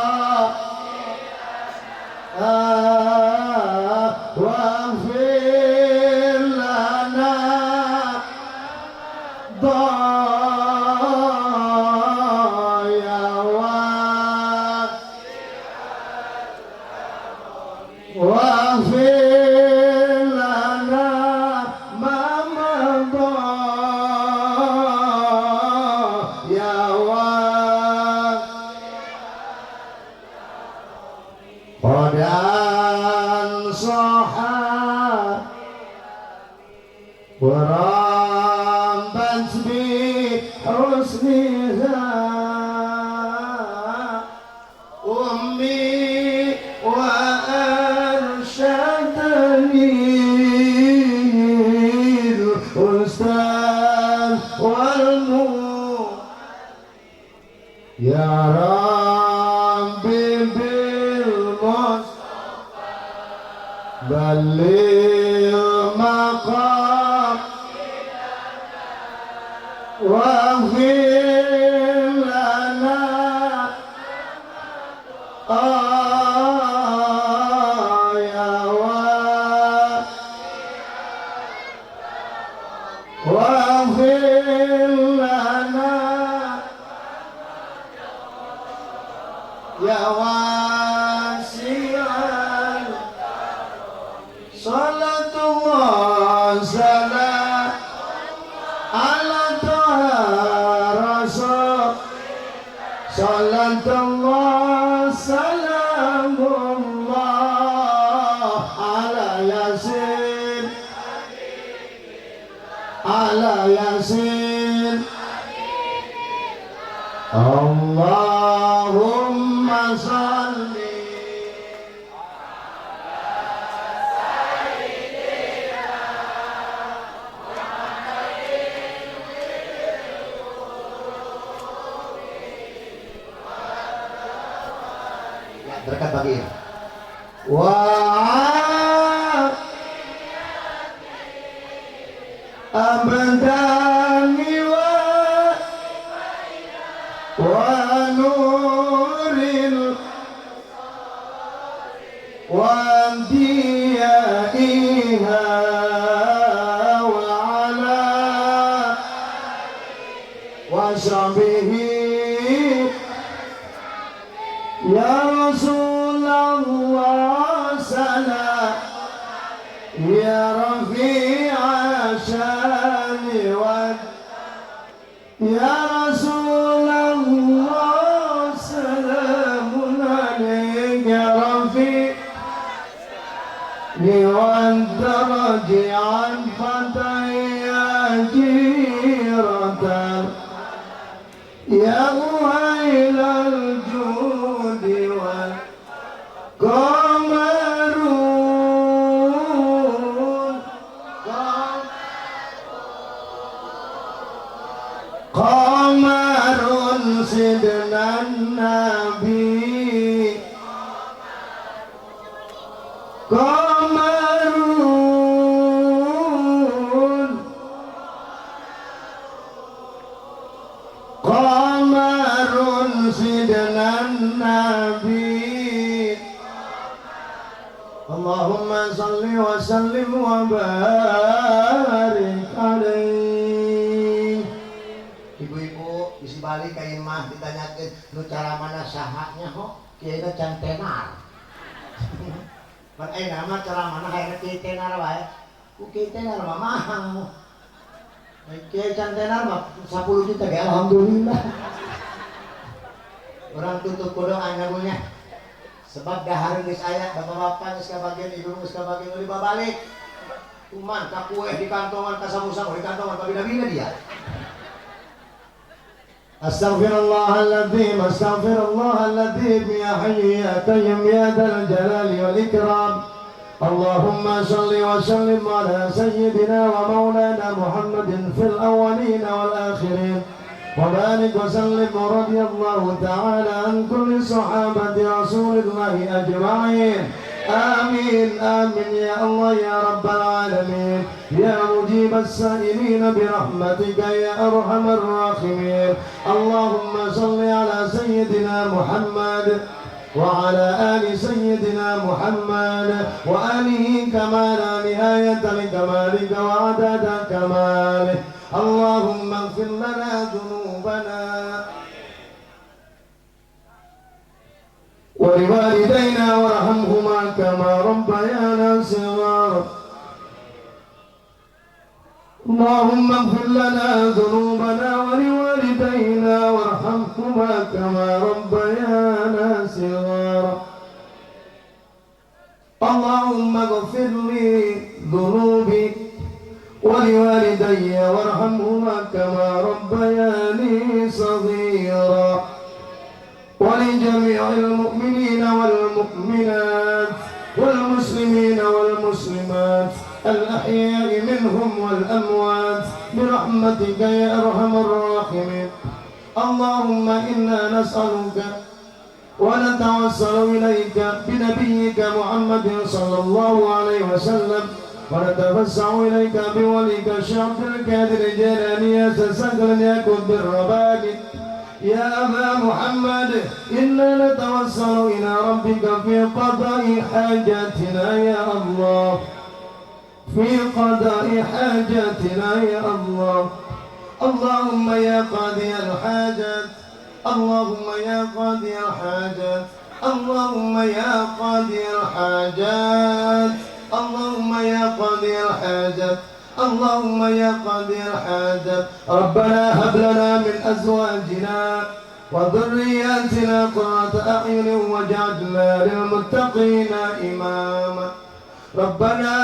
واغفر لنا ضايا واغفر لنا ما مضى يا قد أنصحا وربت بحسنها أمي وأرشدني الأستاذ والمعلم يا ربي بالمصطفى بلغ مقام واغفر لنا ya wasi'al salatullah salam ala taha rasul salatullah salamullah ala yasin Allahumma salli berkat bagi wa abdani wa nuril wa diyaiha wa ala wa sahbihi ya Rasulullah salam ya Rafi'a syani wa ya Rasulullah salamun alayka ya Rafi'i wa daraji'an fataya jiratan ya wailal judi wal qamarun qamarun sidnan nabi qamarun qamarun sidnan nabi Allahumma salli wa sallim wa barik alaih. Ibu-ibu isi balik ka imah ditanyakeun nu cara mana sahanya ho kieu can tenar. Pan ayeuna mah cara mana hayang kieu tenar wae. Ku kieu tenar mah mahal. Kieu can tenar mah 10 juta ge alhamdulillah. Orang tutup kodong anyagunya. Sebab dahar geus aya bapak-bapak geus kabagian ibu geus kabagian uli babalik. Kuman ka kueh di kantongan ka samu-samu di kantongan ka bina-bina dia. Astaghfirullahaladzim astaghfirullahaladzim ya hayyu ya qayyum ya dzal jalali wal ikram. Allahumma shalli wa sallim ala sayyidina wa maulana Muhammadin fil awwalin wal akhirin. وبارك وسلم ورضي الله تعالى عن كل صحابة رسول الله أجمعين آمين آمين يا الله يا رب العالمين يا مجيب السائلين برحمتك يا أرحم الراحمين اللهم صل على سيدنا محمد وعلى آل سيدنا محمد وآله كما لا نهاية لكمالك وعدد كماله اللهم اغفر لنا ذنوبنا ولوالدينا وارحمهما كما ربيانا صغارا اللهم اغفر لنا ذنوبنا ولوالدينا وارحمهما كما ربيانا صغارا اللهم اغفر لي ذنوبي ولوالدي وارحمهما كما ربياني صغيرا ولجميع المؤمنين والمؤمنات والمسلمين والمسلمات الأحياء منهم والأموات برحمتك يا أرحم الراحمين اللهم إنا نسألك ونتوسل إليك بنبيك محمد صلى الله عليه وسلم ونتوسع إليك بوليك الشيخ عبد القادر الجيلاني تسجل يكن بالرباني يا أبا محمد إنا نتوسل إلى ربك في قضاء حاجاتنا يا الله في قضاء حاجاتنا يا الله اللهم يا قاضي الحاجات اللهم يا قاضي الحاجات اللهم يا قاضي الحاجات اللهم يا قاضي الحاجات اللهم يا قاضي الحاجات ربنا هب لنا من أزواجنا وذرياتنا قرة أعين واجعلنا للمتقين إماما ربنا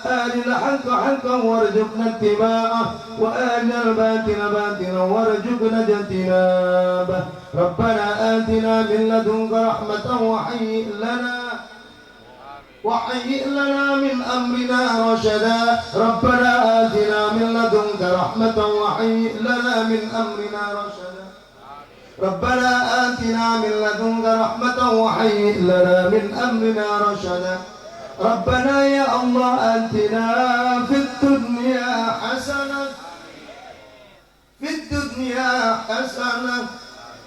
أرنا الحق حقا وارزقنا اتباعه وأرنا الباطل باطلا وارزقنا اجتنابه ربنا آتنا من لدنك رحمة وهيئ لنا من أمرنا رشدا ربنا آتنا من لدنك رحمة وهيئ لنا من أمرنا رشدا ربنا آتنا من لدنك رحمة وهيئ لنا من أمرنا رشدا ربنا يا الله آتنا في الدنيا حسنة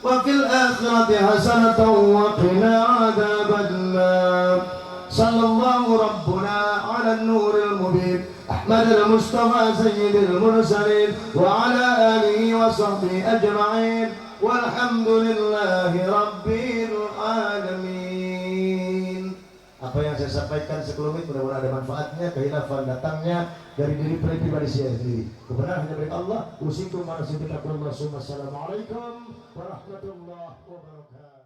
وفي الآخرة حسنة وقنا عذاب النار صلى الله ربنا على النور المبين أحمد المصطفى سيد المرسلين وعلى آله وصحبه أجمعين والحمد لله رب العالمين. Apa yang saya sampaikan sebelum itu mudah-mudahan ada manfaatnya, kehilafan datangnya dari diri pribadi saya sendiri. Kebenaran hanya dari Allah. Usikum wa nasibillahi. Wassalamualaikum warahmatullahi wabarakatuh.